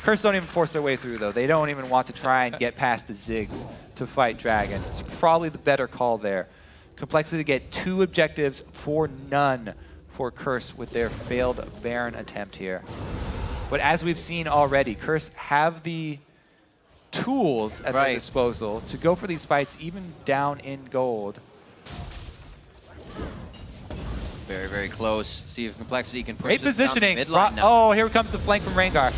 Curse don't even force their way through, though. They don't even want to try and get past the Ziggs to fight Dragon. It's probably the better call there. compLexity to get 2 objectives for none for Curse with their failed Baron attempt here. But as we've seen already, Curse have the tools at their disposal to go for these fights, even down in gold. Very, very close. See if compLexity can push Great this positioning. Down to midline now. Oh, here comes the flank from Rengar.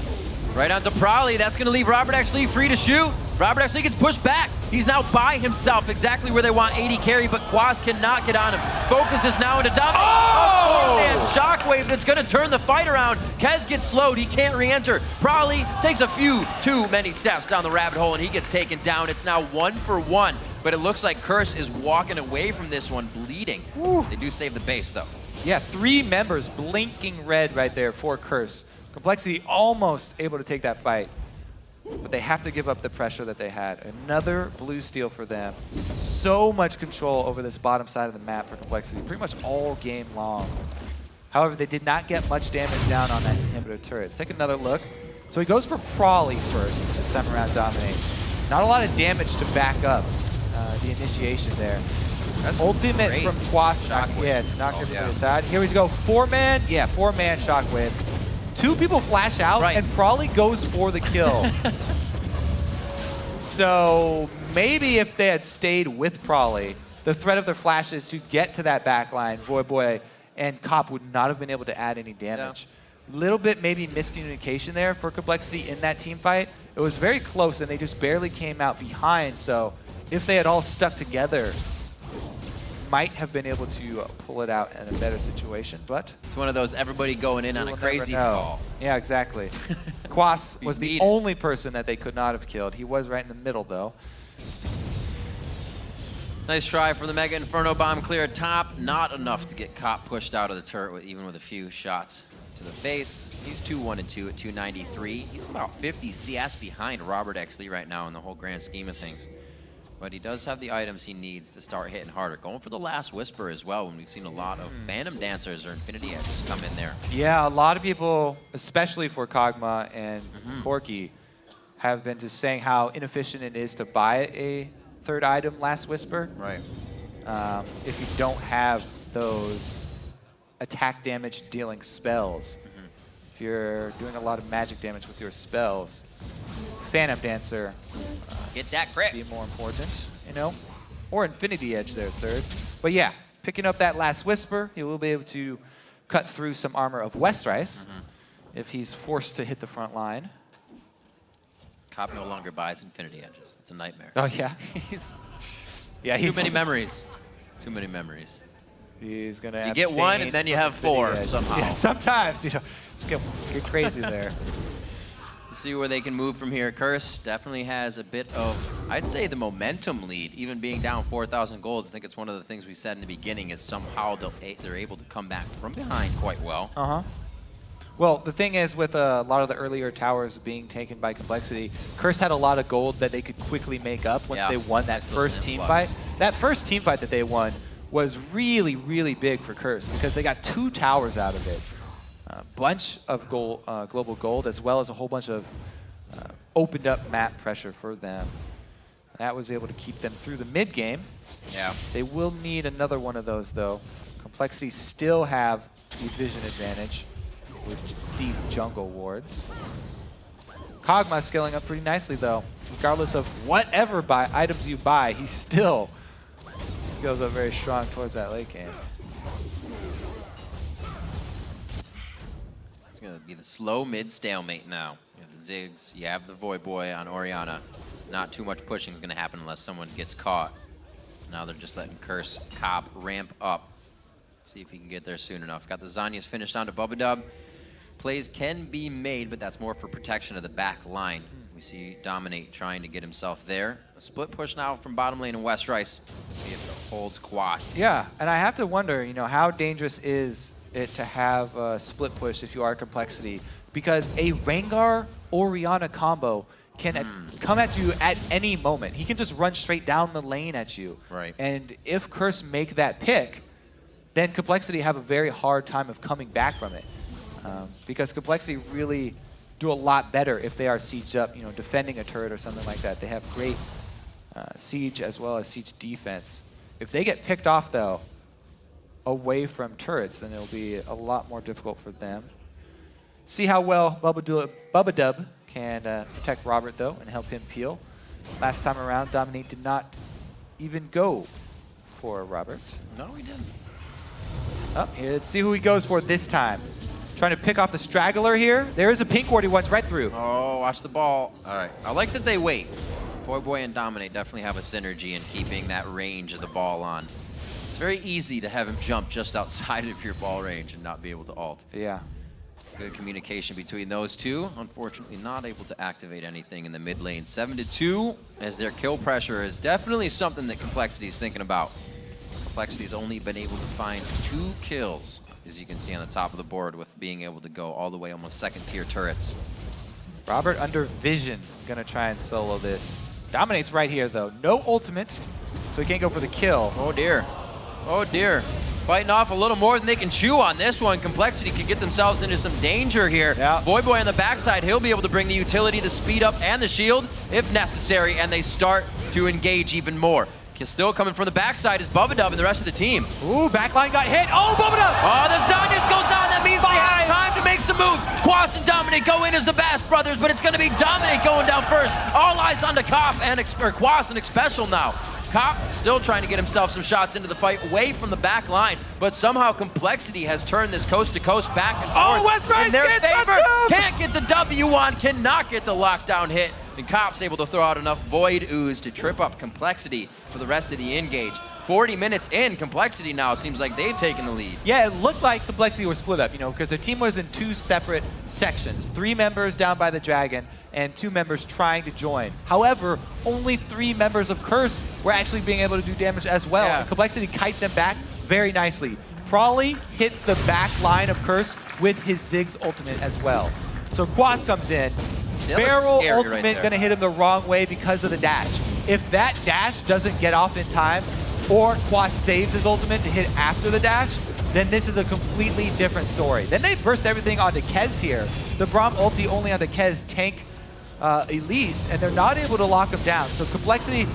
Right onto Prolly. That's going to leave RobertxLEE free to shoot. RobertxLEE gets pushed back. He's now by himself, exactly where they want AD carry, but Quas cannot get on him. Focus is now into Dominate. Oh! And Shockwave that's going to turn the fight around. Kez gets slowed. He can't re-enter. Prolly takes a few too many steps down the rabbit hole, and he gets taken down. It's now 1-for-1, but it looks like Curse is walking away from this one bleeding. They do save the base, though. Yeah, 3 members blinking red right there for Curse. compLexity almost able to take that fight, but they have to give up the pressure that they had. Another blue steal for them. So much control over this bottom side of the map for compLexity, pretty much all game long. However, they did not get much damage down on that inhibitor turret. Let's take another look. So he goes for Prolly first to sum around Dominate. Not a lot of damage to back up the initiation there. That's ultimate great. from Quas, Shockwave. to knock everybody aside. Here we go, 4-man, 4-man Shockwave. 2 people flash out, and Prolly goes for the kill. So maybe if they had stayed with Prolly, the threat of their flashes to get to that backline, Voyboy and Cop would not have been able to add any damage. Little bit maybe miscommunication there for compLexity in that team fight. It was very close, and they just barely came out behind. So if they had all stuck together, might have been able to pull it out in a better situation, but... It's one of those everybody going in on a crazy call. Yeah, exactly. Quas was the only person that they could not have killed. He was right in the middle, though. Nice try for the Mega Inferno Bomb clear top. Not enough to get Cop pushed out of the turret, even with a few shots to the face. He's 2-1-2 at 293. He's about 50 CS behind RobertxLEE right now in the whole grand scheme of things. But he does have the items he needs to start hitting harder. Going for the last Whisper as well, when we've seen a lot of Phantom Dancers or Infinity Edges come in there. Yeah, a lot of people, especially for Kog'Maw and Corki, have been just saying how inefficient it is to buy a 3rd item, Last Whisper. Right. If you don't have those attack damage dealing spells. If you're doing a lot of magic damage with your spells, Phantom Dancer get that crit. Be more important, you know, or Infinity Edge there third. But yeah, picking up that last Whisper, he will be able to cut through some armor of Westrice if he's forced to hit the front line. Cop no longer buys Infinity Edges. It's a nightmare. Oh yeah, he's too many memories. Too many memories. He's gonna. You get one and then you have four somehow. Yeah, sometimes, you know, just get crazy there. Let's see where they can move from here. Curse definitely has a bit of, I'd say, the momentum lead, even being down 4,000 gold. I think it's one of the things we said in the beginning is somehow they're able to come back from behind quite well. Well, the thing is, with a lot of the earlier towers being taken by compLexity, Curse had a lot of gold that they could quickly make up once they won that first team fight. That first team fight that they won was really, really big for Curse because they got 2 towers out of it. A bunch of gold, global gold, as well as a whole bunch of opened up map pressure for them. That was able to keep them through the mid game. Yeah. They will need another one of those, though. compLexity still have the vision advantage with deep jungle wards. Kog'Maw scaling up pretty nicely, though. Regardless of whatever items you buy, he still goes up very strong towards that late game. It's going to be the slow mid stalemate now. You have the Ziggs, you have the Voyboy on Orianna. Not too much pushing is going to happen unless someone gets caught. Now they're just letting Curse Cop ramp up. See if he can get there soon enough. Got the Zhonya's finished onto Bubbadub. Plays can be made, but that's more for protection of the back line. We see Dominate trying to get himself there. A split push now from bottom lane in Westrice. See if it holds Quas. Yeah, and I have to wonder, you know, how dangerous is it to have a split push if you are compLexity? Because a Rengar Orianna combo can come at you at any moment. He can just run straight down the lane at you. Right. And if Curse make that pick, then compLexity have a very hard time of coming back from it. Because compLexity really do a lot better if they are sieged up, you know, defending a turret or something like that. They have great siege as well as siege defense. If they get picked off, though, away from turrets, then it'll be a lot more difficult for them. See how well Bubbadub can protect Robert, though, and help him peel. Last time around, Dominate did not even go for Robert. No, he didn't. Oh, here, let's see who he goes for this time. Trying to pick off the straggler here. There is a pink ward he wants right through. Oh, watch the ball. All right. I like that they wait. Voyboy and Dominate definitely have a synergy in keeping that range of the ball on. It's very easy to have him jump just outside of your ball range and not be able to ult. Yeah. Good communication between those two. Unfortunately, not able to activate anything in the mid lane. 7-2, as their kill pressure is definitely something that compLexity is thinking about. compLexity's only been able to find 2 kills, as you can see on the top of the board, with being able to go all the way almost second-tier turrets. Robert under vision, gonna try and solo this. Dominate's right here, though. No ultimate, so he can't go for the kill. Oh, dear. Oh, dear. Fighting off a little more than they can chew on this one. compLexity could get themselves into some danger here. Yeah. Voyboy on the backside, he'll be able to bring the utility, the speed up, and the shield if necessary, and they start to engage even more. Still coming from the backside is Bubbadub and the rest of the team. Ooh, backline got hit. Oh, Bubbadub! Oh, the Zhonya's goes on. That means they have time to make some moves. Quas and Dominate go in as the Bass brothers, but it's going to be Dominate going down first. All eyes on the Cop and Quas and Xpecial now. Cop still trying to get himself some shots into the fight away from the back line, but somehow compLexity has turned this coast-to-coast back and forth in their favor. Can't get the W on, cannot get the lockdown hit, and Cop's able to throw out enough Void Ooze to trip up compLexity for the rest of the engage. 40 minutes in, compLexity now seems like they've taken the lead. Yeah, it looked like compLexity were split up, you know, because their team was in 2 separate sections. 3 members down by the Dragon and 2 members trying to join. However, only 3 members of Curse were actually being able to do damage as well. Yeah. And compLexity kite them back very nicely. Prolly hits the back line of Curse with his Ziggs ultimate as well. So Quas comes in. Barrel ultimate gonna hit him the wrong way because of the dash. If that dash doesn't get off in time, or Quas saves his ultimate to hit after the dash, then this is a completely different story. Then they burst everything onto Kez here. The Braum ulti only onto Kez tank Elise, and they're not able to lock him down. So compLexity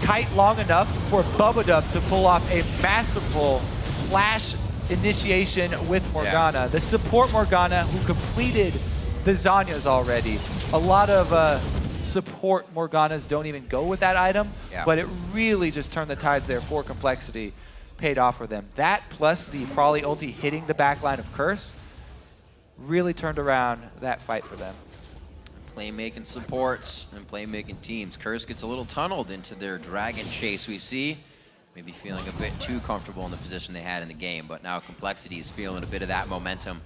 kite long enough for Bubbadub to pull off a masterful flash initiation with Morgana. Yeah. The support Morgana who completed the Zhonya's already. A lot of support Morganas don't even go with that item, but it really just turned the tides there for compLexity. Paid off for them. That plus the Prolly ulti hitting the backline of Curse really turned around that fight for them. Playmaking supports and playmaking teams. Curse gets a little tunneled into their dragon chase, we see. Maybe feeling a bit too comfortable in the position they had in the game, but now compLexity is feeling a bit of that momentum.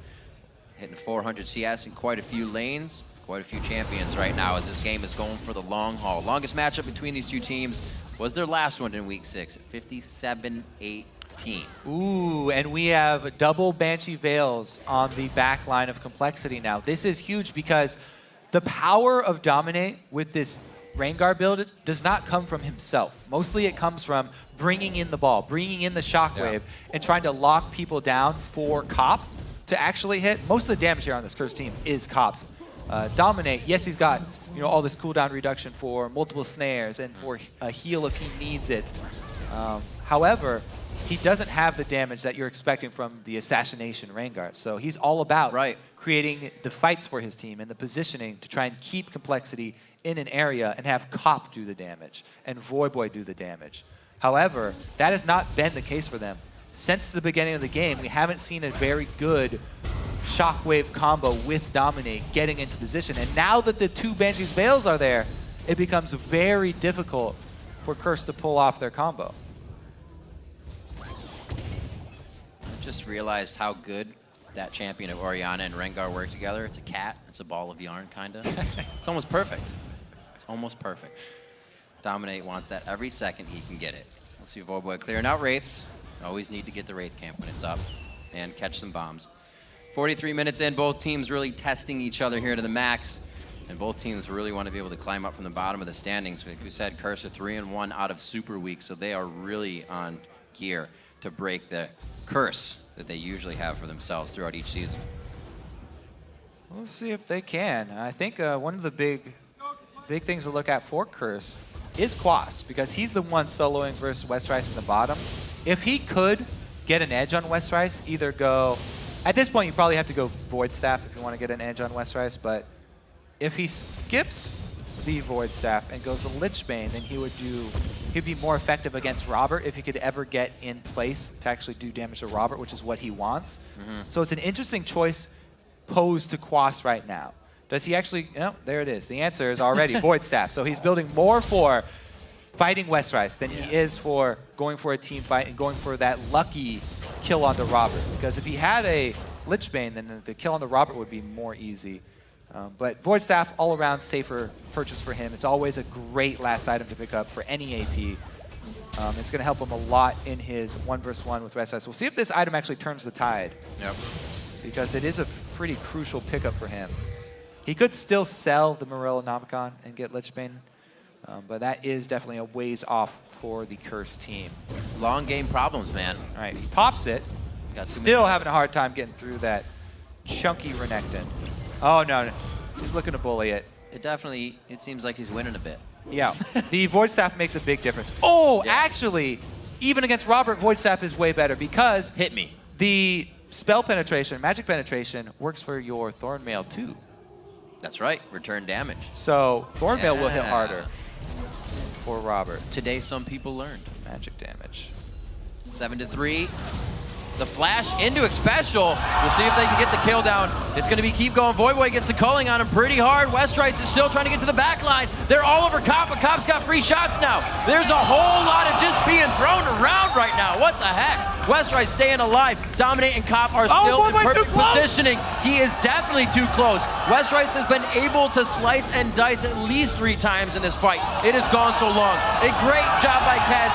Hitting 400 CS in quite a few lanes, quite a few champions right now as this game is going for the long haul. Longest matchup between these two teams was their last one in week 6, 57-18. Ooh, and we have double Banshee Veils on the back line of compLexity now. This is huge because the power of Dominate with this Rengar build does not come from himself. Mostly it comes from bringing in the ball, bringing in the shockwave, and trying to lock people down for Cop to actually hit. Most of the damage here on this Curse team is Cop's. Dominate, yes, he's got all this cooldown reduction for multiple snares and for a heal if he needs it. However, he doesn't have the damage that you're expecting from the Assassination Rengar. So he's all about creating the fights for his team and the positioning to try and keep compLexity in an area and have Cop do the damage and Voyboy do the damage. However, that has not been the case for them. Since the beginning of the game, we haven't seen a very good shockwave combo with Dominate getting into position. And now that the two Banshee's Veils are there, it becomes very difficult for Curse to pull off their combo. I just realized how good that champion of Orianna and Rengar work together. It's a cat. It's a ball of yarn, kind of. It's almost perfect. It's almost perfect. Dominate wants that every second he can get it. We'll see Voyboy clearing out Wraiths. Always need to get the Wraith camp when it's up and catch some bombs. 43 minutes in, both teams really testing each other here to the max. And both teams really want to be able to climb up from the bottom of the standings. Like we said, Curse are 3-1 out of Super Week, so they are really on gear to break the curse that they usually have for themselves throughout each season. We'll see if they can. I think one of the big things to look at for Curse is Quas, because he's the one soloing versus Westrice in the bottom. If he could get an edge on Westrice, either go... At this point, you probably have to go Void Staff if you want to get an edge on Westrice, but if he skips the Void Staff and goes to Lichbane, then he'd be more effective against Robert if he could ever get in place to actually do damage to Robert, which is what he wants. So it's an interesting choice posed to Quas right now. Does he actually, there it is. The answer is already Void Staff. So he's building more for fighting Westrice than he is for going for a team fight and going for that lucky kill onto Robert. Because if he had a Lichbane, then the kill onto Robert would be more easy. But Void Staff, all around safer purchase for him. It's always a great last item to pick up for any AP. It's going to help him a lot in his 1v1 with Westrice. We'll see if this item actually turns the tide. Because it is a pretty crucial pickup for him. He could still sell the Morellonomicon and get Lichbane, but that is definitely a ways off for the Curse team. Long game problems, man. All right, he pops it. Still having a hard time getting through that chunky Renekton. Oh, no. He's looking to bully it. It seems like he's winning a bit. Yeah. The Void Staff makes a big difference. Oh, actually, even against Robert, Void Staff is way better because... Hit me. The spell penetration, magic penetration, works for your Thornmail too. That's right. Return damage. So Thornmail will hit harder for Robert. Today, some people learned. Magic damage. 7-3. The flash into Xpecial. We'll see if they can get the kill down. It's going to be keep going. Voyboy gets the culling on him pretty hard. Westrice is still trying to get to the back line. They're all over Cop, but Cop's got free shots now. There's a whole lot of just being thrown around right now. What the heck? Westrice staying alive. Dominate and Cop are still in perfect positioning. He is definitely too close. Westrice has been able to slice and dice at least 3 times in this fight. It has gone so long. A great job by Kaz.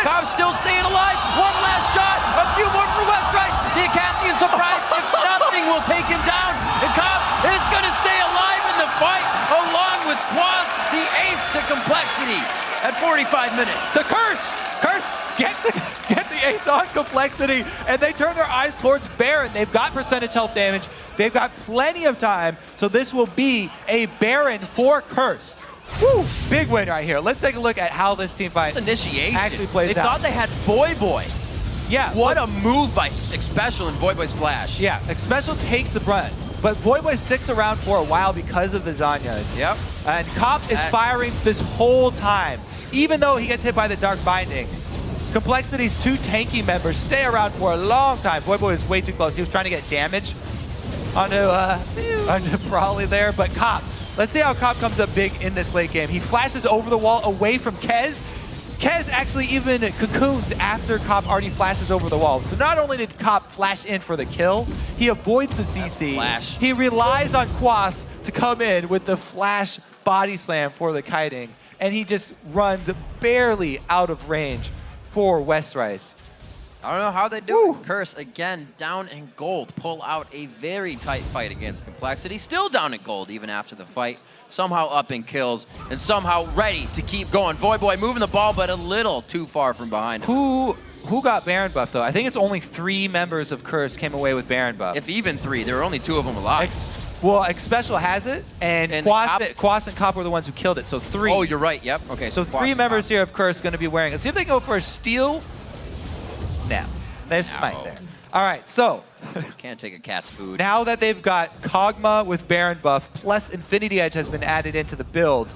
Cop's still staying alive. One last shot. A few more for Westrice. The Acathian surprise. If nothing will take him down. And Cop is going to stay alive in the fight along with Quas, the ace to compLexity at 45 minutes. The Curse get the ace on compLexity, and they turn their eyes towards Baron. They've got percentage health damage. They've got plenty of time, so this will be a Baron for Curse. Woo! Big win right here. Let's take a look at how this team fight initiation actually plays They out. thought they had Voyboy. Yeah. What a move by Xpecial and Voyboy's flash. Yeah, Xpecial takes the brunt. But Voyboy sticks around for a while because of the Zhonya's. Yep. And Cop is firing this whole time. Even though he gets hit by the Dark Binding, compLexity's 2 tanky members stay around for a long time. Voyboy is way too close. He was trying to get damage onto Prolly there. But Cop, let's see how Cop comes up big in this late game. He flashes over the wall away from Kez. Kez actually even cocoons after Cop already flashes over the wall. So not only did Cop flash in for the kill, he avoids the CC. He relies on Quas to come in with the flash body slam for the kiting. And he just runs barely out of range for Westrice. I don't know how they do it. Curse again down in gold. Pull out a very tight fight against compLexity. Still down in gold even after the fight. Somehow up in kills and somehow ready to keep going. Voyboy moving the ball, but a little too far from behind him. Who got Baron buff though? I think it's only 3 members of Curse came away with Baron buff. If even 3, there were only 2 of them alive. Well, Xpecial has it, and Quas and Cop were the ones who killed it, so 3. Oh, you're right. Yep. Okay. So 3 members here of Curse going to be wearing it. See if they go for a steal. No, there's Smite there. All right, so can't take a cat's food. Now that they've got Kog'Maw with Baron buff, plus Infinity Edge has been added into the build.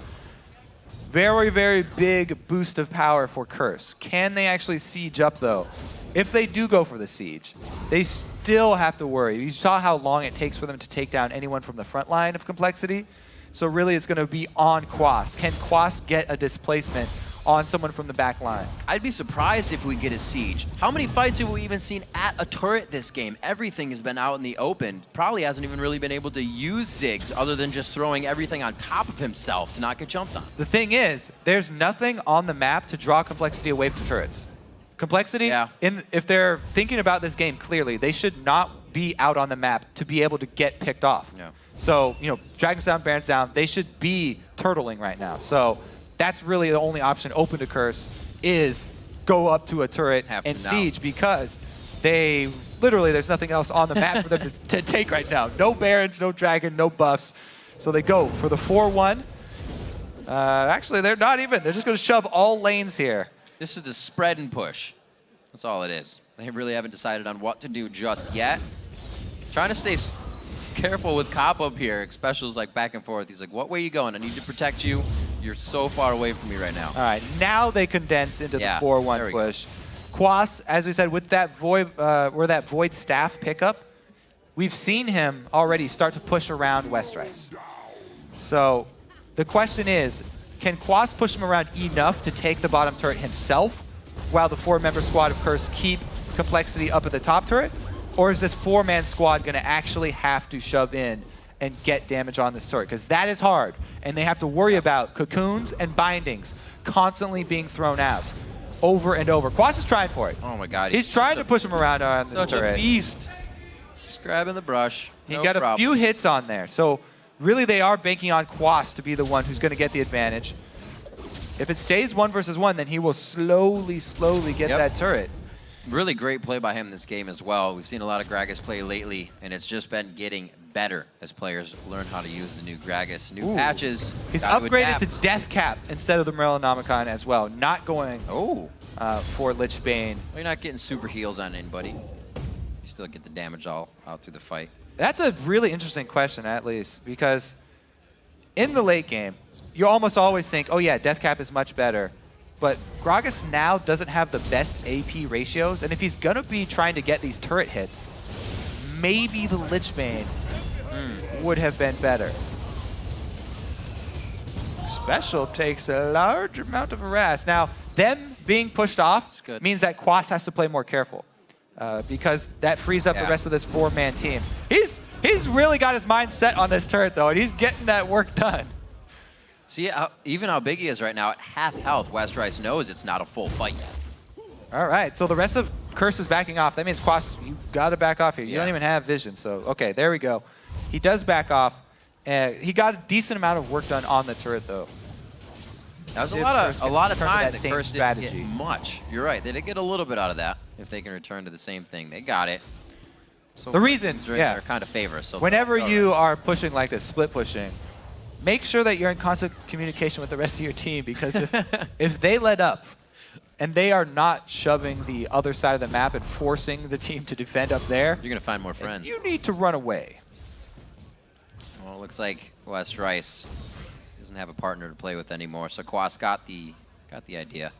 Very, very big boost of power for Curse. Can they actually siege up though? If they do go for the siege, they still have to worry. You saw how long it takes for them to take down anyone from the front line of compLexity. So really it's going to be on Quas. Can Quas get a displacement on someone from the back line? I'd be surprised if we get a siege. How many fights have we even seen at a turret this game? Everything has been out in the open. Probably hasn't even really been able to use Ziggs other than just throwing everything on top of himself to not get jumped on. The thing is, there's nothing on the map to draw compLexity away from turrets. compLexity, if they're thinking about this game clearly, they should not be out on the map to be able to get picked off. Yeah. So, you know, Dragon's down, Baron's down, they should be turtling right now. So that's really the only option open to Curse is go up to a turret and siege because literally there's nothing else on the map for them to take right now. No Barons, no Dragon, no buffs. So they go for the 4-1. Actually, they're not even. They're just going to shove all lanes here. This is the spread and push. That's all it is. They really haven't decided on what to do just yet. Trying to stay careful with Cop up here. Xpecial's like back and forth. He's like, what way are you going? I need to protect you. You're so far away from me right now. All right, now they condense into the 4-1 push. Quas, as we said, with that Void Staff pickup, we've seen him already start to push around Westrice. So the question is, can Quas push him around enough to take the bottom turret himself while the 4-member squad of Curse keep compLexity up at the top turret? Or is this 4-man squad going to actually have to shove in and get damage on this turret? Because that is hard, and they have to worry about cocoons and bindings constantly being thrown out over and over. Quas is trying for it. Oh my god. He's trying to push him around on the turret. Such a beast. Just grabbing the brush. He got a few hits on there. So really they are banking on Quas to be the one who's going to get the advantage. If it stays 1 versus 1, then he will slowly get that turret. Really great play by him this game as well. We've seen a lot of Gragas play lately, and it's just been getting better as players learn how to use the new Gragas. New patches. He's upgraded to Death Cap instead of the Morellonomicon as well. Not going for Lich Bane. Well, you're not getting super heals on anybody. You still get the damage all out through the fight. That's a really interesting question, at least, because in the late game, you almost always think, oh yeah, Death Cap is much better. But Gragas now doesn't have the best AP ratios, and if he's going to be trying to get these turret hits, maybe the Lich Bane would have been better. Xpecial takes a large amount of harass. Now, them being pushed off means that Quas has to play more careful because that frees up the rest of this 4-man team. He's really got his mind set on this turret, though, and he's getting that work done. See, even how big he is right now, at half health, Westrice knows it's not a full fight yet. All right, so the rest of Curse is backing off. That means Quas, you got to back off here. You don't even have vision, so okay, there we go. He does back off. He got a decent amount of work done on the turret, though. That was a lot of time that Curse didn't get much. You're right, they did get a little bit out of that. If they can return to the same thing, they got it. So the reason, they're kind of favor. So whenever you are pushing like this, split pushing, make sure that you're in constant communication with the rest of your team, because if they let up and they are not shoving the other side of the map and forcing the team to defend up there, you're going to find more friends. You need to run away. Well, it looks like Westrice doesn't have a partner to play with anymore, so Quas got the idea.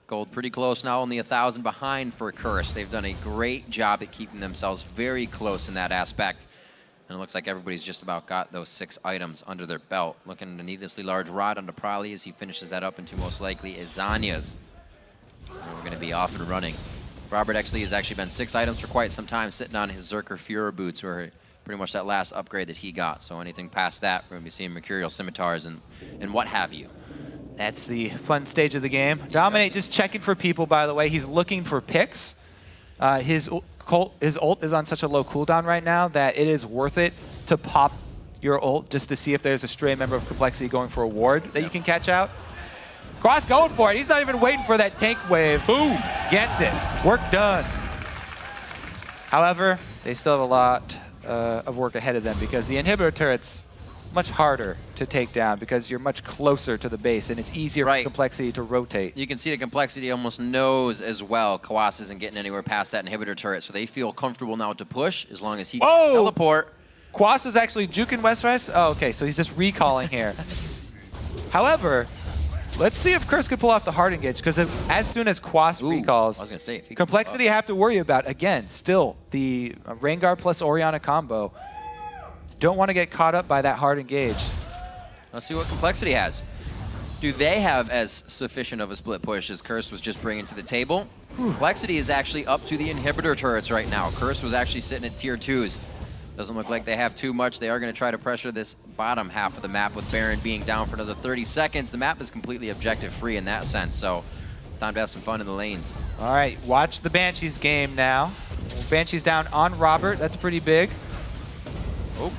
Gold pretty close now, only 1,000 behind for Curse. They've done a great job at keeping themselves very close in that aspect. And it looks like everybody's just about got those 6 items under their belt. Looking at a needlessly large rod onto Prolly as he finishes that up into most likely Izanya's. And we're going to be off and running. RobertxLEE has actually been 6 items for quite some time, sitting on his Zerker Fuhrer boots, where pretty much that last upgrade that he got. So anything past that, we're going to be seeing Mercurial Scimitars and what have you. That's the fun stage of the game. Dominate just checking for people, by the way. He's looking for picks. His ult is on such a low cooldown right now that it is worth it to pop your ult just to see if there's a stray member of compLexity going for a ward that you can catch out. Quas going for it. He's not even waiting for that tank wave. Boom! Gets it. Work done. However, they still have a lot of work ahead of them, because the inhibitor turret's much harder to take down because you're much closer to the base and it's easier for compLexity to rotate. You can see the compLexity almost knows as well Quas isn't getting anywhere past that inhibitor turret, so they feel comfortable now to push as long as he can teleport. Quas is actually juking Westrice? Oh, okay, so he's just recalling here. However, let's see if Curse can pull off the hard engage, because as soon as Quas recalls, I was gonna say, if compLexity have to worry about, again, still the Rengar plus Orianna combo. Don't want to get caught up by that hard engage. Let's see what compLexity has. Do they have as sufficient of a split push as Curse was just bringing to the table? compLexity is actually up to the inhibitor turrets right now. Curse was actually sitting at tier 2s. Doesn't look like they have too much. They are going to try to pressure this bottom half of the map with Baron being down for another 30 seconds. The map is completely objective free in that sense, so it's time to have some fun in the lanes. All right, watch the Banshees game now. Banshees down on Robert. That's pretty big. Oh.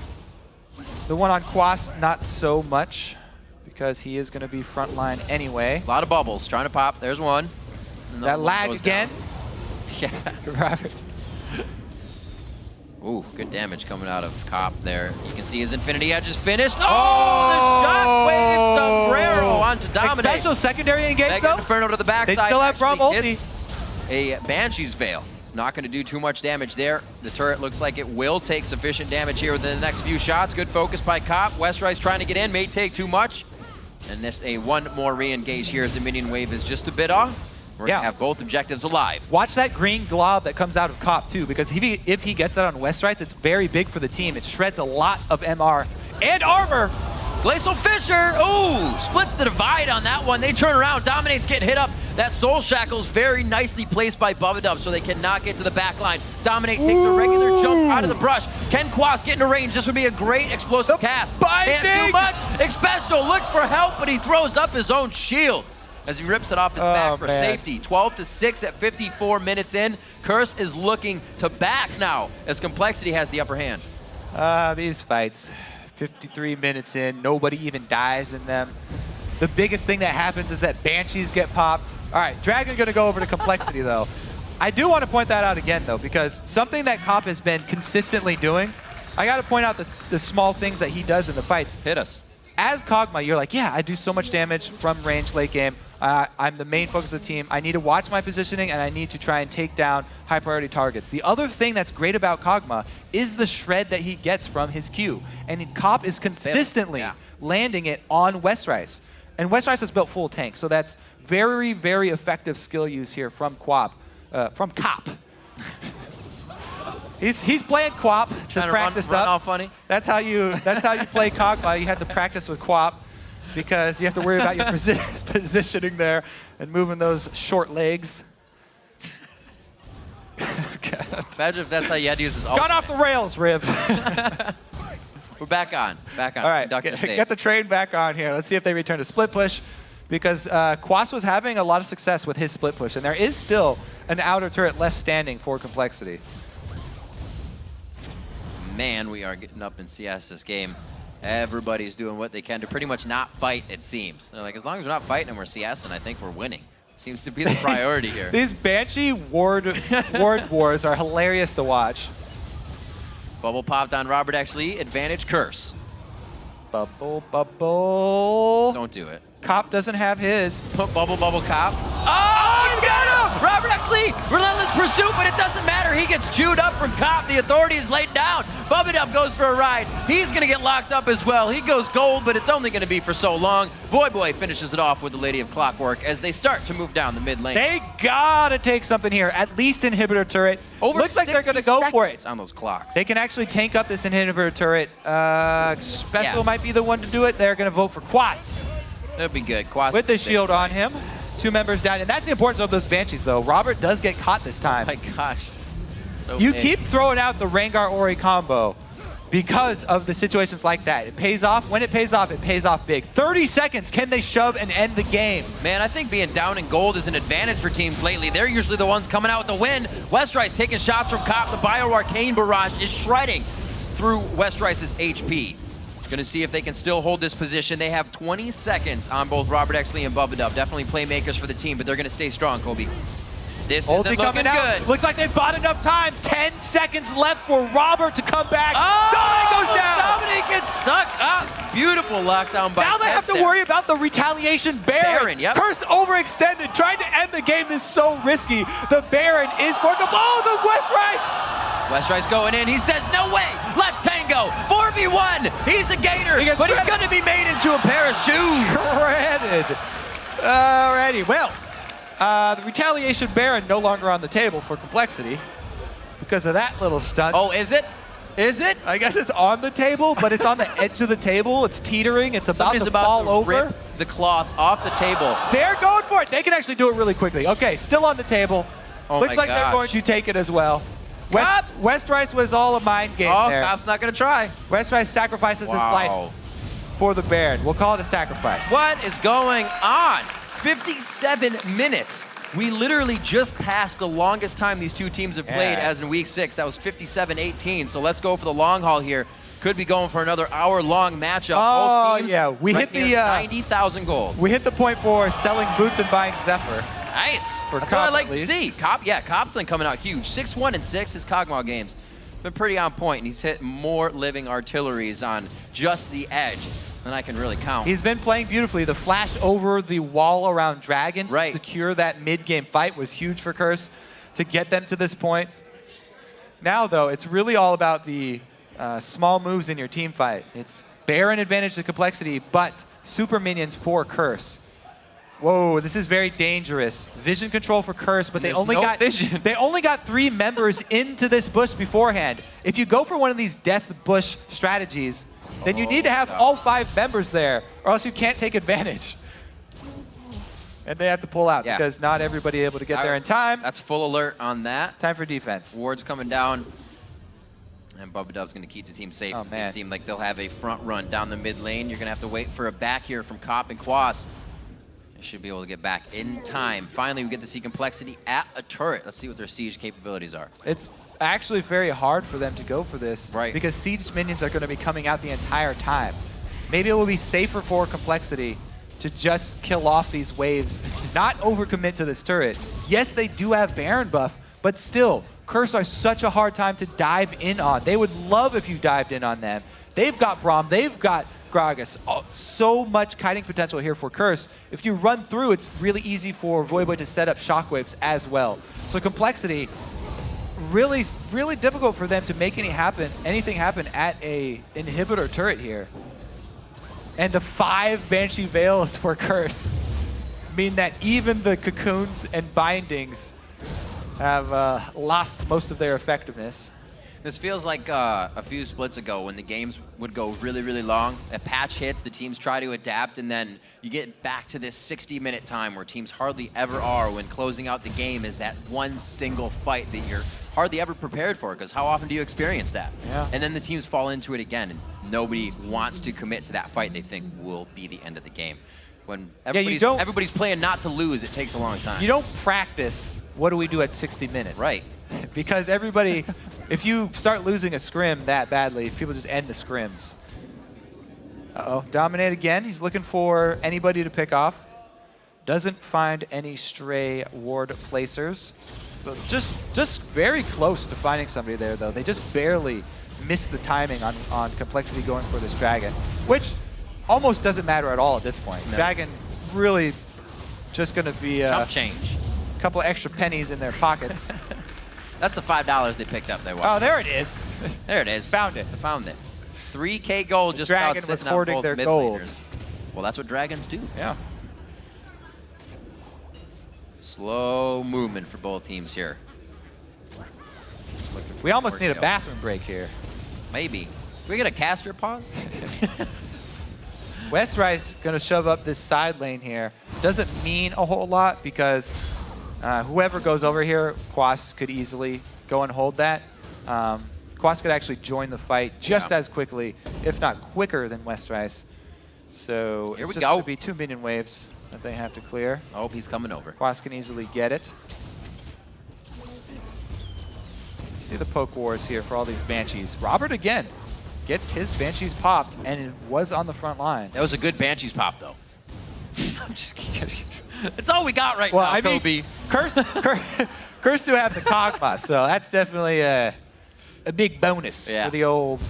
The one on Quas, not so much, because he is going to be frontline anyway. A lot of bubbles trying to pop. There's one. That lag again. Yeah. Robert. Ooh, good damage coming out of Cop there. You can see his Infinity Edge is finished. Oh, the shockwave sombrero onto Dominate. Xpecial secondary engage Mega though. Inferno to the backside. They still have Braum ulti. A Banshee's Veil. Not going to do too much damage there. The turret looks like it will take sufficient damage here within the next few shots. Good focus by Cop. Westrice trying to get in, may take too much. And this one more re-engage here as the minion wave is just a bit off. We're going to have both objectives alive. Watch that green glob that comes out of Cop too, because if he gets that on Westrice, it's very big for the team. It shreds a lot of MR and armor. Glacial Fissure, ooh, splits the divide on that one. They turn around, Dominate's getting hit up. That Soul Shackle's very nicely placed by Bubbadub, so they cannot get to the back line. Dominate takes a regular jump out of the brush. Can Quas get into range? This would be a great explosive cast. Can't do much. Xpecial looks for help, but he throws up his own shield as he rips it off his back for safety. 12-6 at 54 minutes in. Curse is looking to back now as compLexity has the upper hand. These fights. 53 minutes in, nobody even dies in them. The biggest thing that happens is that Banshees get popped. All right, Dragon gonna go over to compLexity though. I do want to point that out again though, because something that Cop has been consistently doing, I gotta point out the small things that he does in the fights. Hit us. As Kog'Maw, you're like, yeah, I do so much damage from range late game. I'm the main focus of the team. I need to watch my positioning, and I need to try and take down high priority targets. The other thing that's great about Kog'Maw is the shred that he gets from his Q. And Cop is consistently landing it on Westrice. And Westrice has built full tank, so that's very, very effective skill use here from Cop. He's playing Quap to practice run up. All funny. That's how you play Kog'Maw. You have to practice with Quap because you have to worry about your positioning there and moving those short legs. Imagine if that's how you had to use his ult. Gone off the rails, Riv. We're back on. All right, get the train back on here. Let's see if they return to split push, because Quas was having a lot of success with his split push, and there is still an outer turret left standing for compLexity. Man, we are getting up in CS this game. Everybody's doing what they can to pretty much not fight, it seems. They're like, as long as we're not fighting and we're CS, and I think we're winning. Seems to be the priority here. These Banshee ward wars are hilarious to watch. Bubble popped on RobertxLEE, advantage Curse. Bubble, bubble. Don't do it. Cop doesn't have his. Put bubble, Cop. Oh, you got him! RobertxLEE, relentless pursuit, but it doesn't matter. He gets chewed up from Cop. The authority is laid down. Bubbadub goes for a ride. He's going to get locked up as well. He goes gold, but it's only going to be for so long. Voyboy finishes it off with the Lady of Clockwork as they start to move down the mid lane. They gotta take something here. At least inhibitor turret. Over Looks like they're going to go for it. On those clocks. They can actually tank up this inhibitor turret. Xpecial might be the one to do it. They're going to vote for Quas. That'd be good. Quas with the shield on him. 2 members down. And that's the importance of those Banshees, though. Robert does get caught this time. Oh my gosh. So you keep throwing out the Rengar Ori combo because of the situations like that. It pays off. When it pays off big. 30 seconds. Can they shove and end the game? Man, I think being down in gold is an advantage for teams lately. They're usually the ones coming out with the win. Westrice taking shots from Cop. The Bio Arcane Barrage is shredding through Westrice's HP. Going to see if they can still hold this position. They have 20 seconds on both RobertxLEE and Bubbadub. Definitely playmakers for the team, but they're going to stay strong, Colby. This isn't looking good. Looks like they've bought enough time. 10 seconds left for Robert to come back. Dominate goes down. Dominate gets stuck up. Beautiful lockdown by Now they have to worry about the retaliation Baron. Yep. Curse overextended. Trying to end the game is so risky. The Baron is for the ball. The Westrice. Westrice going in. He says, no way. Let's tango. 4v1. He's a gator, but he's going to be made into a pair of shoes. Shredded. Alrighty. Well, the retaliation Baron no longer on the table for complexity because of that little stunt. Oh, is it? Is it? I guess it's on the table, but it's on the edge of the table. It's teetering. It's about to fall over. Rip the cloth off the table. They're going for it. They can actually do it really quickly. Okay, still on the table. Oh Looks like they're going to take it as well. Westrice was all a mind game there. Cop's not going to try. Westrice sacrifices his life for the Baron. We'll call it a sacrifice. What is going on? 57 minutes. We literally just passed the longest time these two teams have played as in week 6. That was 57-18. So let's go for the long haul here. Could be going for another hour-long matchup. Oh, both teams yeah. We hit the 90,000 gold. We hit the point for selling boots and buying Zephyr. Nice. That's what Cop, I like to see. Cop's been coming out huge. 6-1-6 his Kog'Maw games. Been pretty on point, and he's hit more living artilleries on just the edge than I can really count. He's been playing beautifully. The flash over the wall around Dragon to secure that mid-game fight was huge for Curse to get them to this point. Now, though, it's really all about the small moves in your team fight. It's Baron advantage to complexity, but super minions for Curse. Whoa, this is very dangerous. Vision control for Curse, but they only got 3 members into this bush beforehand. If you go for one of these death bush strategies, then you need to have all 5 members there, or else you can't take advantage. And they have to pull out because not everybody able to get there in time. That's full alert on that. Time for defense. Ward's coming down. And Bubbadub's going to keep the team safe. They seem like they'll have a front run down the mid lane. You're going to have to wait for a back here from Cop and Quas. They should be able to get back in time. Finally, we get to see complexity at a turret. Let's see what their siege capabilities are. It's actually very hard for them to go for this. Because siege minions are going to be coming out the entire time. Maybe it will be safer for complexity to just kill off these waves, not overcommit to this turret. Yes, they do have Baron buff, but still, Curse are such a hard time to dive in on. They would love if you dived in on them. They've got Braum, they've got Gragas. Oh, so much kiting potential here for Curse. If you run through, it's really easy for Voyboy to set up shockwaves as well. So complexity, really difficult for them to make anything happen at a inhibitor turret here. And the 5 Banshee Veils for Curse mean that even the cocoons and bindings have lost most of their effectiveness. This feels like a few splits ago when the games would go really, really long. A patch hits, the teams try to adapt, and then you get back to this 60-minute time where teams hardly ever are when closing out the game is that one single fight that you're hardly ever prepared for, because how often do you experience that? And then the teams fall into it again, and nobody wants to commit to that fight they think will be the end of the game. When everybody's playing not to lose, it takes a long time. You don't practice, what do we do at 60 minutes? Right. Because everybody, if you start losing a scrim that badly, people just end the scrims. Uh-oh, Dominate again. He's looking for anybody to pick off. Doesn't find any stray ward placers. So just very close to finding somebody there, though. They just barely missed the timing on complexity going for this dragon, which almost doesn't matter at all at this point. No. Dragon really just going to be chump change. A couple extra pennies in their pockets. That's the $5 they picked up. Oh, there it is. There it is. Found it. Found it. 3K gold just Dragon about was sitting hoarding on both their mid gold. laners. Well, that's what dragons do. Yeah. Slow movement for both teams here. We almost need a bathroom break here. Maybe. Can we get a caster pause? Westrice going to shove up this side lane here. Doesn't mean a whole lot because whoever goes over here, Quas could easily go and hold that. Quas could actually join the fight just as quickly, if not quicker than Westrice. So here we it's go. Going to be 2 minion waves that they have to clear. Oh, he's coming over. Quas can easily get it. See the poke wars here for all these Banshees. Robert again gets his Banshees popped and it was on the front line. That was a good Banshees pop though. I'm just kidding. It's all we got right now, I mean, Kobe. Curse do have the Kog'Maw, so that's definitely a big bonus for the old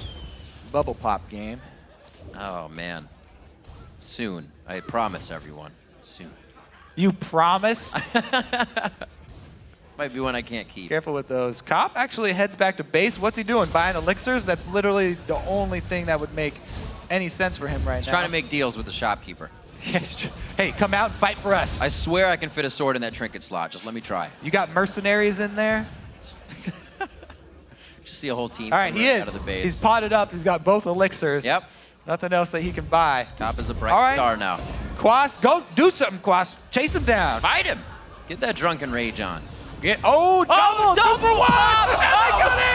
bubble pop game. Oh man. Soon. I promise everyone. Soon. You promise? Might be one I can't keep. Careful with those. Cop actually heads back to base. What's he doing? Buying elixirs? That's literally the only thing that would make any sense for him right now. He's trying to make deals with the shopkeeper. Hey, come out and fight for us. I swear I can fit a sword in that trinket slot. Just let me try. You got mercenaries in there? Just see a whole team all right, he is. out of the base. He's potted up. He's got both elixirs. Yep. Nothing else that he can buy. Cop is a bright star now. Quas, go do something, Quas. Chase him down. Fight him. Get that drunken rage on. Double one!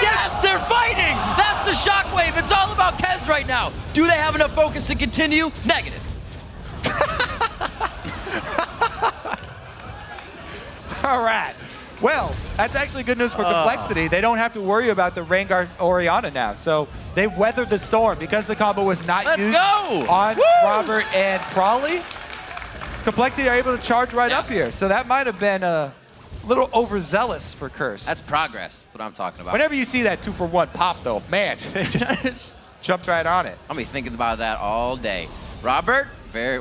Yes, they're fighting! That's the shockwave. It's all about Kez right now. Do they have enough focus to continue? Negative. All right. Well, that's actually good news for compLexity. They don't have to worry about the Rengar Orianna now. So they weathered the storm because the combo was not used on Robert and Prolly. compLexity are able to charge right up here. So that might have been a little overzealous for Curse. That's progress. That's what I'm talking about. Whenever you see that 2-for-1 pop, though, man, they just jumped right on it. I'll be thinking about that all day. Robert,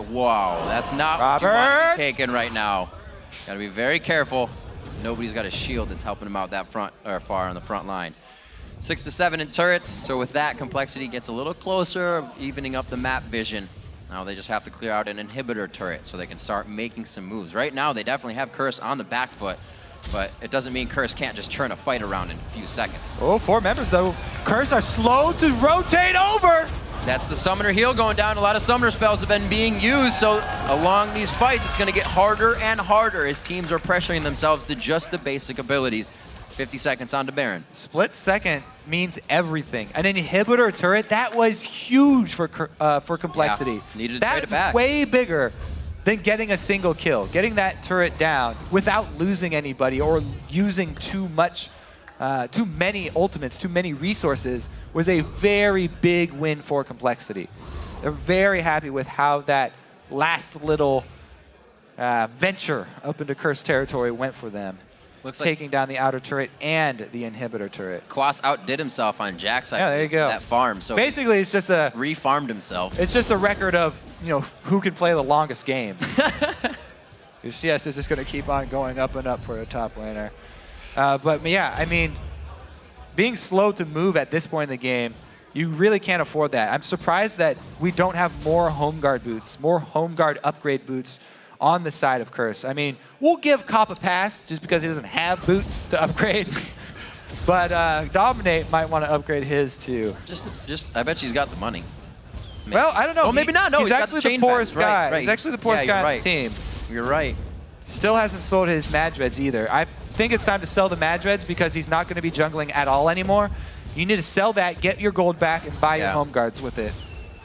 wow, that's not what you want to be taking right now. Got to be very careful. Nobody's got a shield that's helping him out that front or far on the front line. 6 to 7 in turrets. So with that, compLexity gets a little closer, evening up the map vision. Now they just have to clear out an inhibitor turret so they can start making some moves. Right now, they definitely have Curse on the back foot, but it doesn't mean Curse can't just turn a fight around in a few seconds. Oh, 4 members, though. Curse are slow to rotate over. That's the summoner heal going down. A lot of summoner spells have been being used, so along these fights, it's going to get harder and harder as teams are pressuring themselves to just the basic abilities. 50 seconds on to Baron. Split second means everything. An inhibitor turret, that was huge for compLexity. Yeah, needed to trade it back. That's way bigger than getting a single kill. Getting that turret down without losing anybody or using too many ultimates, too many resources was a very big win for compLexity. They're very happy with how that last little venture up into Curse territory went for them. Looks taking down the outer turret and the inhibitor turret. Quas outdid himself on Jack's yeah, there you go. That farm. So basically, it's just a refarmed himself. It's just a record of who can play the longest game. CS is just going to keep on going up and up for a top laner. But yeah, I mean, being slow to move at this point in the game, you really can't afford that. I'm surprised that we don't have more home guard boots, more home guard upgrade boots on the side of Curse. I mean, we'll give Cop a pass just because he doesn't have boots to upgrade. But Dominate might want to upgrade his too. Just, I bet she's got the money. Maybe. Well, I don't know. Oh, maybe not. No, he's actually the poorest guy. Right. He's actually the poorest guy on the team. You're right. Still hasn't sold his Madreds either. I think it's time to sell the Madreds because he's not going to be jungling at all anymore. You need to sell that, get your gold back, and buy your home guards with it.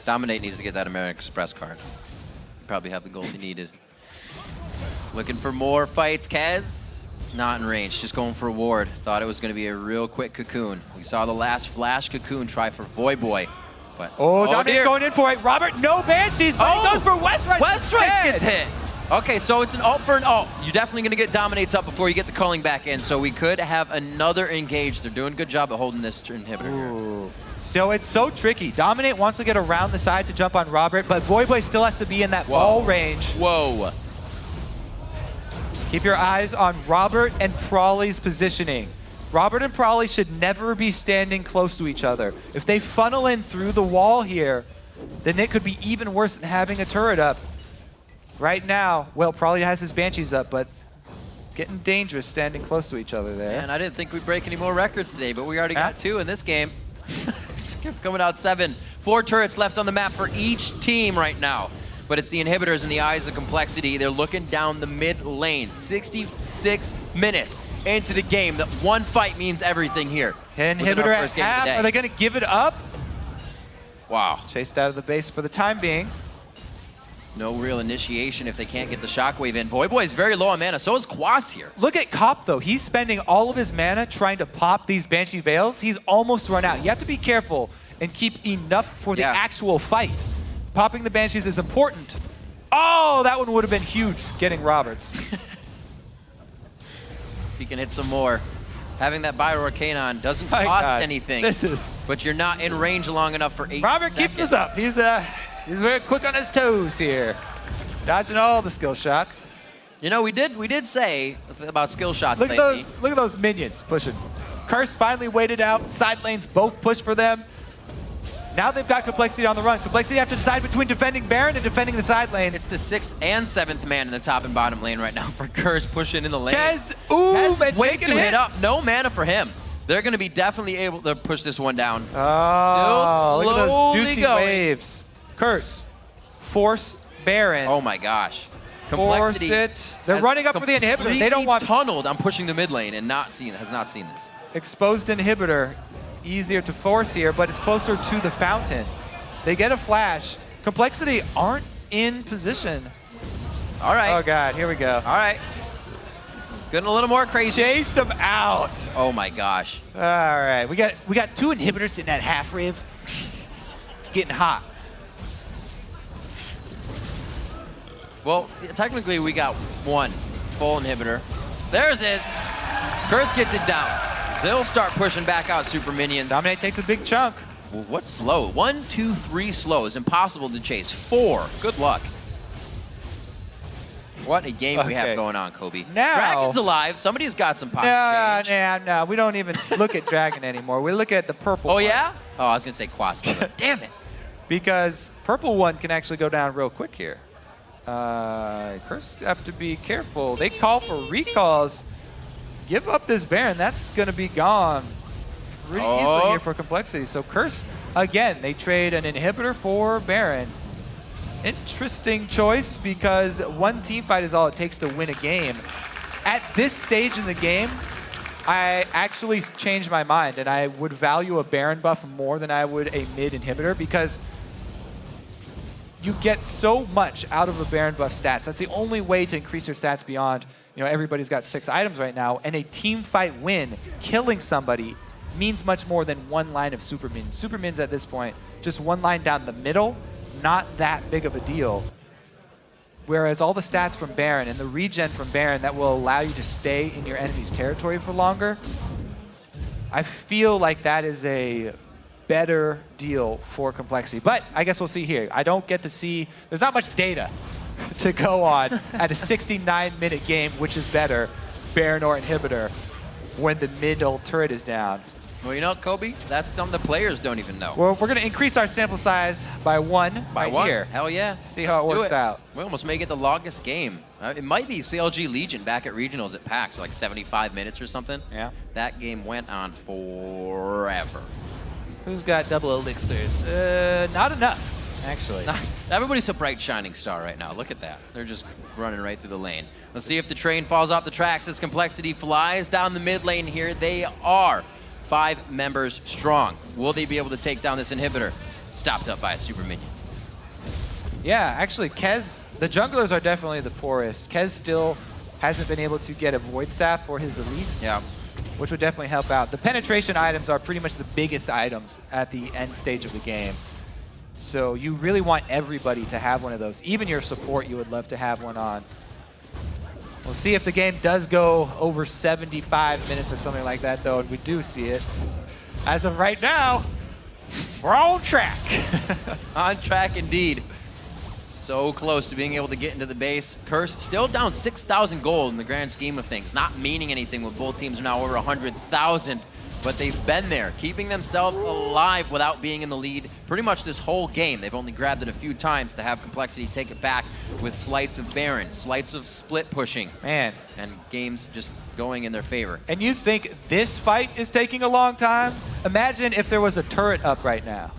Dominate needs to get that American Express card. You probably have the gold he needed. Looking for more fights, Kez. Not in range, just going for a ward. Thought it was going to be a real quick cocoon. We saw the last flash cocoon try for Voyboy. But, Dominate's going in for it. Robert, no Banshees, but he goes for Westrice. Westrice gets hit. Okay, so it's an ult for an ult. You're definitely going to get Dominates up before you get the culling back in, so we could have another engage. They're doing a good job at holding this inhibitor here. So it's so tricky. Dominate wants to get around the side to jump on Robert, but Voyboy still has to be in that ball range. Whoa. Keep your eyes on Robert and Prolly's positioning. Robert and Prolly should never be standing close to each other. If they funnel in through the wall here, then it could be even worse than having a turret up. Right now, well, Prolly has his Banshees up, but getting dangerous standing close to each other there. And I didn't think we'd break any more records today, but we already got 2 in this game. Coming out 7. 4 turrets left on the map for each team right now. But it's the inhibitors in the eyes of complexity. They're looking down the mid lane. 66 minutes into the game. That one fight means everything here. Inhibitor at half. Are they going to give it up? Wow. Chased out of the base for the time being. No real initiation if they can't get the shockwave in. Voyboy is very low on mana. So is Quas here. Look at Cop, though. He's spending all of his mana trying to pop these Banshee Veils. He's almost run out. You have to be careful and keep enough for the actual fight. Popping the Banshees is important. Oh, that one would have been huge, getting Roberts. He can hit some more. Having that Bio-Arcane on doesn't cost anything. But you're not in range long enough for 8 Robert seconds. keeps us up. He's very quick on his toes here. Dodging all the skill shots. You know, we did say about skill shots look lately. Look at those minions pushing. Curse finally waited out. Side lanes both push for them. Now they've got complexity on the run. Complexity have to decide between defending Baron and defending the side lanes. It's the 6th and 7th man in the top and bottom lane right now for Curse pushing in the lane. Kez, Kez way too hit up. No mana for him. They're going to be definitely able to push this one down. Oh, still look at those juicy going. waves. Curse, force Baron. Oh my gosh. Force it. They're running up for the inhibitor. They don't want tunneled on pushing the mid lane and has not seen this. Exposed inhibitor. Easier to force here, but it's closer to the fountain. They get a flash. Complexity aren't in position. All right. Oh God, here we go. All right. Getting a little more crazy. Chased them out. Oh my gosh. All right, we got 2 inhibitors sitting at half riv. It's getting hot. Well, technically we got 1 full inhibitor. There's it. Curse gets it down. They'll start pushing back out super minions. Dominate takes a big chunk. Well, what's slow? 1, 2, 3 slow is impossible to chase. 4, good luck. What a game we have going on, Kobe. Now, Dragon's alive. Somebody's got some pocket change. No. We don't even look at Dragon anymore. We look at the purple one. Yeah? Oh, I was going to say Quas. Damn it. Because purple one can actually go down real quick here. Curse have to be careful. They call for recalls. Give up this Baron. That's going to be gone pretty easily here for complexity. So Curse, again, they trade an inhibitor for Baron. Interesting choice because 1 team fight is all it takes to win a game. At this stage in the game, I actually changed my mind and I would value a Baron buff more than I would a mid inhibitor because you get so much out of a Baron buff stats. That's the only way to increase your stats beyond, everybody's got 6 items right now, and a team fight win, killing somebody, means much more than 1 line of super mins. Super mins at this point, just 1 line down the middle, not that big of a deal. Whereas all the stats from Baron and the regen from Baron that will allow you to stay in your enemy's territory for longer, I feel like that is a better deal for complexity. But I guess we'll see here. I don't get to see, there's not much data to go on at a 69-minute game, which is better, Baron or inhibitor, when the middle turret is down. Well, Kobe, that's something the players don't even know. Well, we're going to increase our sample size by 1 by here. Hell yeah. See how it works out. We almost make it the longest game. It might be COL G Legion back at regionals at PAX, like 75 minutes or something. Yeah. That game went on forever. Who's got double elixirs? Not enough, actually. Everybody's a bright shining star right now. Look at that. They're just running right through the lane. Let's see if the train falls off the tracks as complexity flies down the mid lane here. They are 5 members strong. Will they be able to take down this inhibitor? Stopped up by a super minion. Yeah, actually, Kez, the junglers are definitely the poorest. Kez still hasn't been able to get a Void Staff for his Elise. Yeah. Which would definitely help out. The penetration items are pretty much the biggest items at the end stage of the game. So you really want everybody to have one of those. Even your support, you would love to have one on. We'll see if the game does go over 75 minutes or something like that, though, and we do see it. As of right now, We're on track. On track indeed. So close to being able to get into the base. Curse still down 6,000 gold in the grand scheme of things. Not meaning anything when both teams are now over 100,000. But they've been there, keeping themselves alive without being in the lead pretty much this whole game. They've only grabbed it a few times to have compLexity take it back with slights of Baron, slights of split pushing. Man. And games just going in their favor. And you think this fight is taking a long time? Imagine if there was a turret up right now.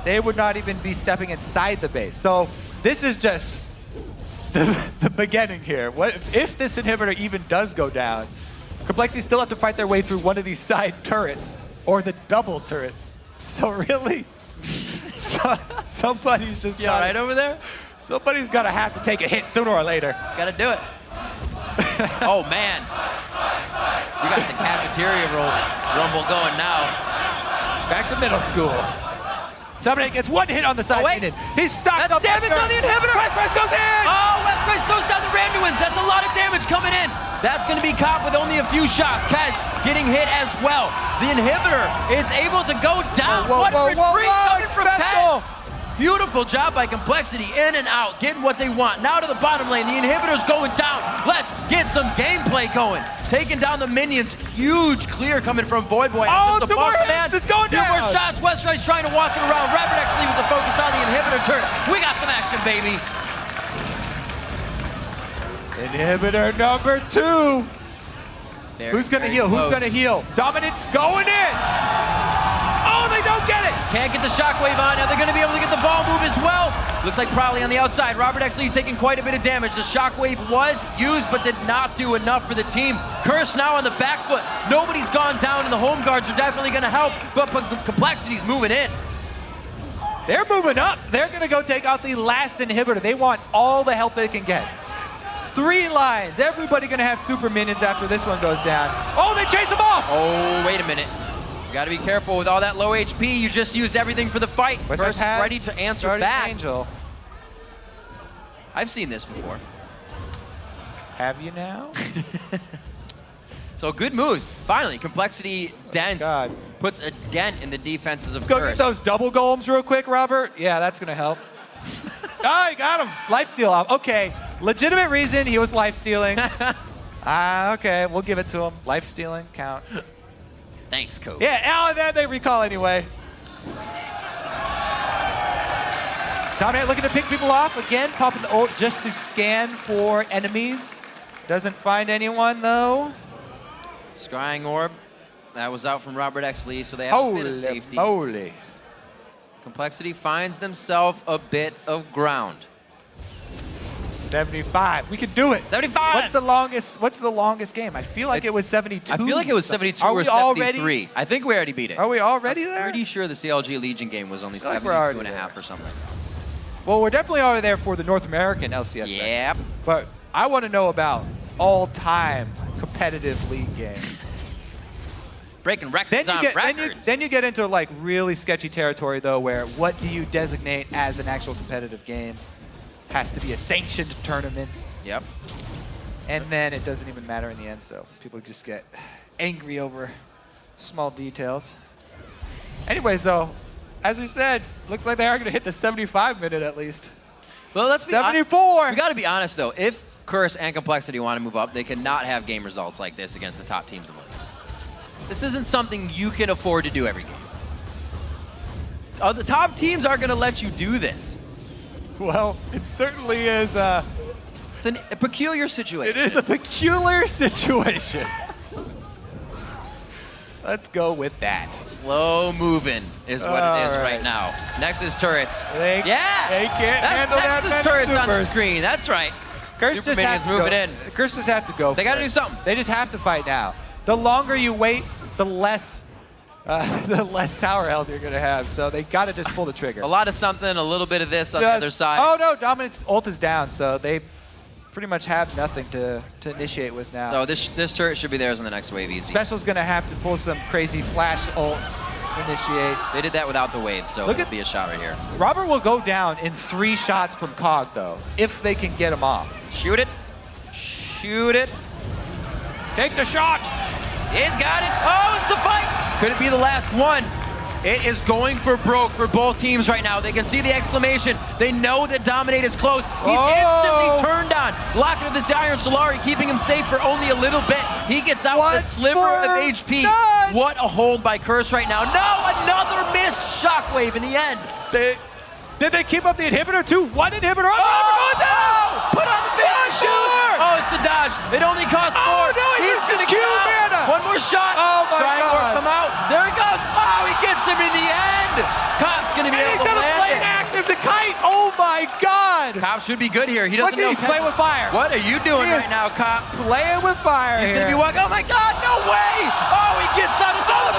They would not even be stepping inside the base. So this is just the beginning here. What if this inhibitor even does go down? compLexity still have to fight their way through one of these side turrets, or the double turrets. So really, somebody's just all right over there? Somebody's gonna have to take a hit sooner or later. Gotta do it. Oh man, we got the cafeteria rumble going now. Back to middle school. Dominate gets one hit on the side. He's stocked up. Damage on the inhibitor. Westrice goes in. Oh, Westrice throws down the Randuins. That's a lot of damage coming in. That's going to be caught with only a few shots. Kaz getting hit as well. The inhibitor is able to go down. What retreat coming from Kaz. Beautiful job by compLexity, in and out, getting what they want. Now to the bottom lane, the inhibitor's going down. Let's get some gameplay going. Taking down the minions, huge clear coming from Voyboy. Oh, it's going down. Two more shots, Westrice trying to walk it around. RobertxLEE with the focus on the inhibitor turret. We got some action, baby. Inhibitor number 2. Who's gonna heal? Close. Who's gonna heal? Dominate's going in. Oh, they don't get it. Can't get the shockwave on. Now they're going to be able to get the ball move as well. Looks like Prolly on the outside. RobertxLEE taking quite a bit of damage. The shockwave was used, but did not do enough for the team. Curse now on the back foot. Nobody's gone down, and the home guards are definitely going to help, but compLexity's moving in. They're moving up. They're going to go take out the last inhibitor. They want all the help they can get. 3 lines. Everybody going to have super minions after this one goes down. Oh, they chase them off. Oh, wait a minute. You got to be careful with all that low HP. You just used everything for the fight. First ready to answer back. Angel. I've seen this before. Have you now? So good moves. Finally, compLexity dents. Puts a dent in the defenses of Curse. Let's go get those double golems real quick, Robert. Yeah, that's going to help. Oh, he got him. Lifesteal off. Okay, legitimate reason he was lifestealing. Okay, we'll give it to him. Lifestealing counts. Thanks, coach. Yeah, and then they recall anyway. Dominate looking to pick people off. Again, popping the ult just to scan for enemies. Doesn't find anyone, though. Scrying Orb. That was out from RobertxLEE, so they have a bit of safety. Holy. compLexity finds themselves a bit of ground. 75. We can do it. 75. What's the longest game? I feel like it was 72. I feel like it was 72 or 73. Already? I think we already beat it. Are we already there? I'm pretty sure the CLG Legion game was only 72 and a half or something. Well, we're definitely already there for the North American LCS. Yep. But I want to know about all-time competitive league games. Breaking records on records. Then you get into like really sketchy territory though, where what do you designate as an actual competitive game? Has to be a sanctioned tournament. Yep. And then it doesn't even matter in the end, so people just get angry over small details. Anyways, though, as we said, looks like they are going to hit the 75 minute at least. Well, let's be 74. We got to be honest though. If Curse and compLexity want to move up, they cannot have game results like this against the top teams in the league. This isn't something you can afford to do every game. The top teams aren't going to let you do this. Well, it certainly is. It's a peculiar situation. It is a peculiar situation. Let's go with that. Slow moving is what it is right now. Nexus turrets. They can't handle that. Nexus turrets on the screen. That's right. Curse just has to moving in. Curse just have to go. They got to do something. They just have to fight now. The longer you wait, the less tower health you're going to have. So they got to just pull the trigger. A lot of something, a little bit of this on the other side. Oh, no. Dominate's ult is down, so they pretty much have nothing to initiate with now. So this turret should be theirs on the next wave easy. Xpecial's going to have to pull some crazy flash ult to initiate. They did that without the wave, so it'll be a shot right here. Robert will go down in 3 shots from Cog, though, if they can get him off. Shoot it. Shoot it. Take the shot. He's got it. Oh, it's the fight. Could it be the last one? It is going for broke for both teams right now. They can see the exclamation. They know that Dominate is close. He's instantly turned on. Blocking with this Iron Solari, keeping him safe for only a little bit. He gets out with a sliver of HP. What a hold by Curse right now. No, another missed Shockwave in the end. Did they keep up the inhibitor too? One inhibitor. Put on the finish. Oh, it's the dodge. It only costs 4. Oh, no, he's going to get out. One more shot. Oh, my God. Come out. There he goes. Oh, he gets him in the end. Cop's going to be able to land it. Active the kite. Oh, my God. Cop should be good here. He doesn't know. He's playing with fire. What are you doing right now, Cop? Playing with fire. He's going to be walking. Oh, my God. No way. Oh, he gets out of the ball.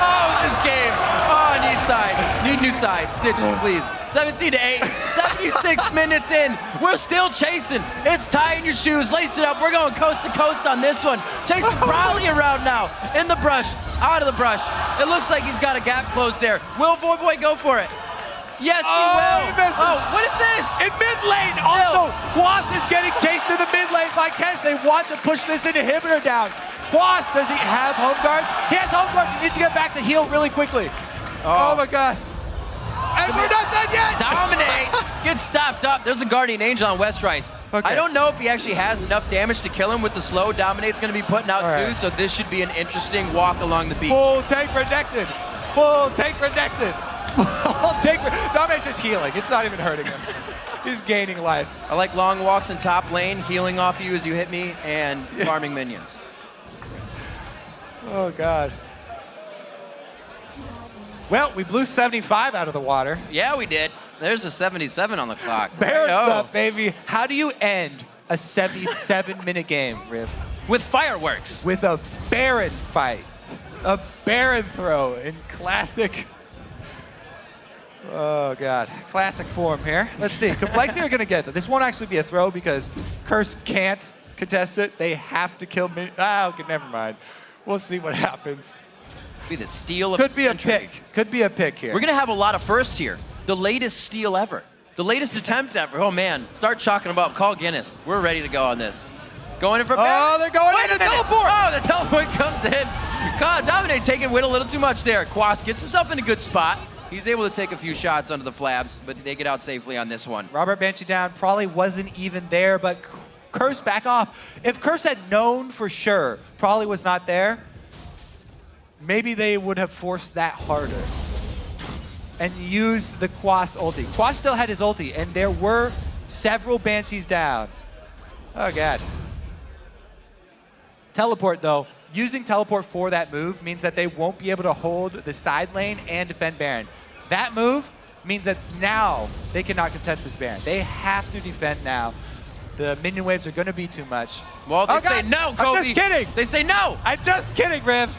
Oh, this game. Oh, I need side. Need new side. Stitches, please. 17-8. 76 minutes in. We're still chasing. It's tying your shoes. Lace it up. We're going coast to coast on this one. Chasing Prolly around now. In the brush. Out of the brush. It looks like he's got a gap closed there. Will Voyboy go for it? Yes, he will. What is this? In mid lane. Also, Quas is getting chased to the mid lane by Kes. They want to push this inhibitor down. Quas, does he have home guard? He has home guard. He needs to get back to heal really quickly. Oh my God. And we're not done yet. Dominate. Get stopped up. There's a Guardian Angel on Westrice. Okay. I don't know if he actually has enough damage to kill him with the slow. Dominate's going to be putting out too, so this should be an interesting walk along the beat. Full tank Renekton. Full tank Renekton. Full tank. Dominate's just healing. It's not even hurting him. He's gaining life. I like long walks in top lane, healing off you as you hit me, and farming minions. Oh, God. Well, we blew 75 out of the water. Yeah, we did. There's a 77 on the clock. Baron up, baby. How do you end a 77-minute game, Riff? With fireworks. With a Baron fight. A Baron throw in classic... Oh, God. Classic form here. Let's see. compLexity are going to get that. This won't actually be a throw because Curse can't contest it. They have to kill me. Okay, never mind. We'll see what happens. Be the steal of the century. Could be a pick. Could be a pick here. We're going to have a lot of firsts here. The latest steal ever. The latest attempt ever. Oh, man. Start talking about Call Guinness. We're ready to go on this. Going in for Baron. Oh, they're going in the teleport. Oh, the teleport comes in. God, Dominate taking Wit a little too much there. Quas gets himself in a good spot. He's able to take a few shots under the flabs, but they get out safely on this one. Robert Banshee down. Prolly wasn't even there, but Curse back off. If Curse had known for sure Prolly was not there, maybe they would have forced that harder and used the Quas ulti. Quas still had his ulti, and there were several Banshees down. Oh, God. Teleport, though. Using teleport for that move means that they won't be able to hold the side lane and defend Baron. That move means that now they cannot contest this Baron. They have to defend now. The minion waves are going to be too much. Well, they say no, Kobe. I'm just kidding. They say no. I'm just kidding, Riv.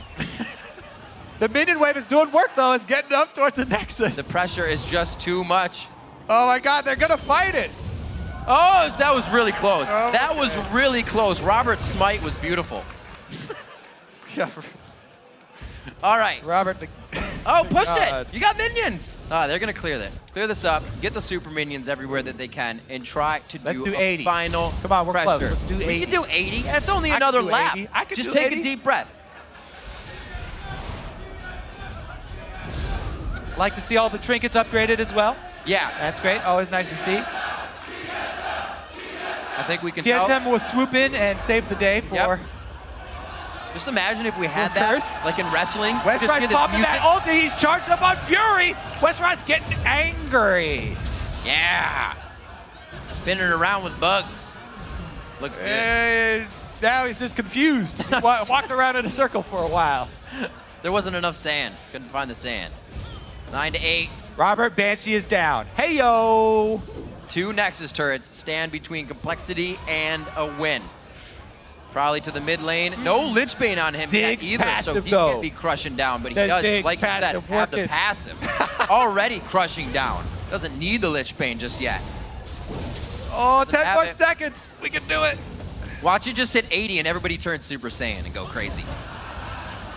The minion wave is doing work, though. It's getting up towards the Nexus. The pressure is just too much. Oh, my God. They're going to fight it. Oh, that was really close. That was really close. Robert's smite was beautiful. Yeah. All right. Robert. Oh, pushed it. You got minions. They're going to clear that. Clear this up. Get the super minions everywhere that they can and try to do a 80. Final Come on, we're pressure. close. Let's do 80. We can do 80. That's only another lap. Just take a deep breath. Like to see all the trinkets upgraded as well. Yeah. That's great. Always nice to see. I think we can tell. TSM will swoop in and save the day for... Yep. Just imagine if we had that, like in wrestling. Westrice popping that ulti. He's charged up on Fury. Westrice getting angry. Yeah. Spinning around with bugs. Looks good. And now he's just confused. He walked around in a circle for a while. There wasn't enough sand. Couldn't find the sand. 9-8. Robert Banshee is down. Hey, yo. 2 Nexus turrets stand between compLexity and a win. Prolly to the mid lane. No Lich Bane on him yet either, so he can't be crushing down, but he does, like you said, have the passive. Already crushing down. Doesn't need the Lich Bane just yet. Oh, 10 more seconds. We can do it. Watch it just hit 80 and everybody turns Super Saiyan and go crazy.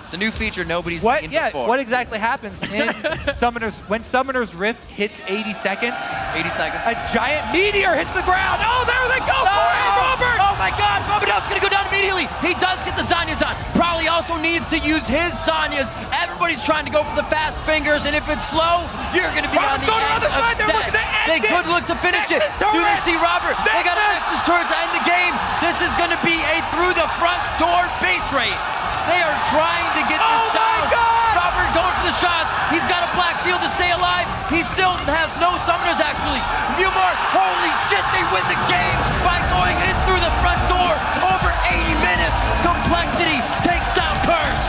It's a new feature nobody's seen before. What exactly happens in Summoner's when Summoner's Rift hits 80 seconds? 80 seconds. A giant meteor hits the ground. Oh, there they go for it, Robert! Oh my God, Bubbadub's gonna go down immediately. He does get the Zanyas on. Prolly also also needs to use his Zhonya's. Everybody's trying to go for the fast fingers, and if it's slow, you're going to be on the end of that. They could look to finish it. Do they see Robert? They got a Nexus turret to end the game. This is going to be a through the front door base race. They are trying to get this down. Robert going for the shots. He's got a black shield to stay alive. He still has no summoners, actually. Viewmark, holy shit, they win the game by going in through the front door. Over 80 minutes, compLexity takes down Curse.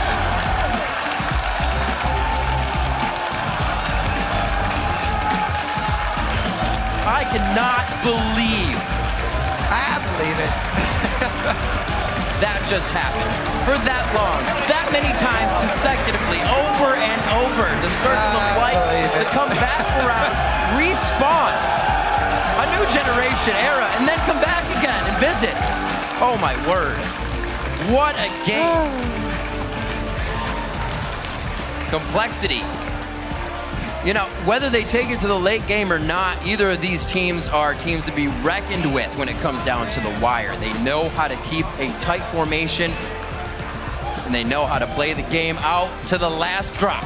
I cannot believe. I believe it. That just happened for that long, that many times consecutively, over and over. The circle of life to come back around, respawn, a new generation era, and then come back again and visit. Oh my word. What a game. compLexity. You know, whether they take it to the late game or not, either of these teams are teams to be reckoned with when it comes down to the wire. They know how to keep a tight formation, and they know how to play the game out to the last drop.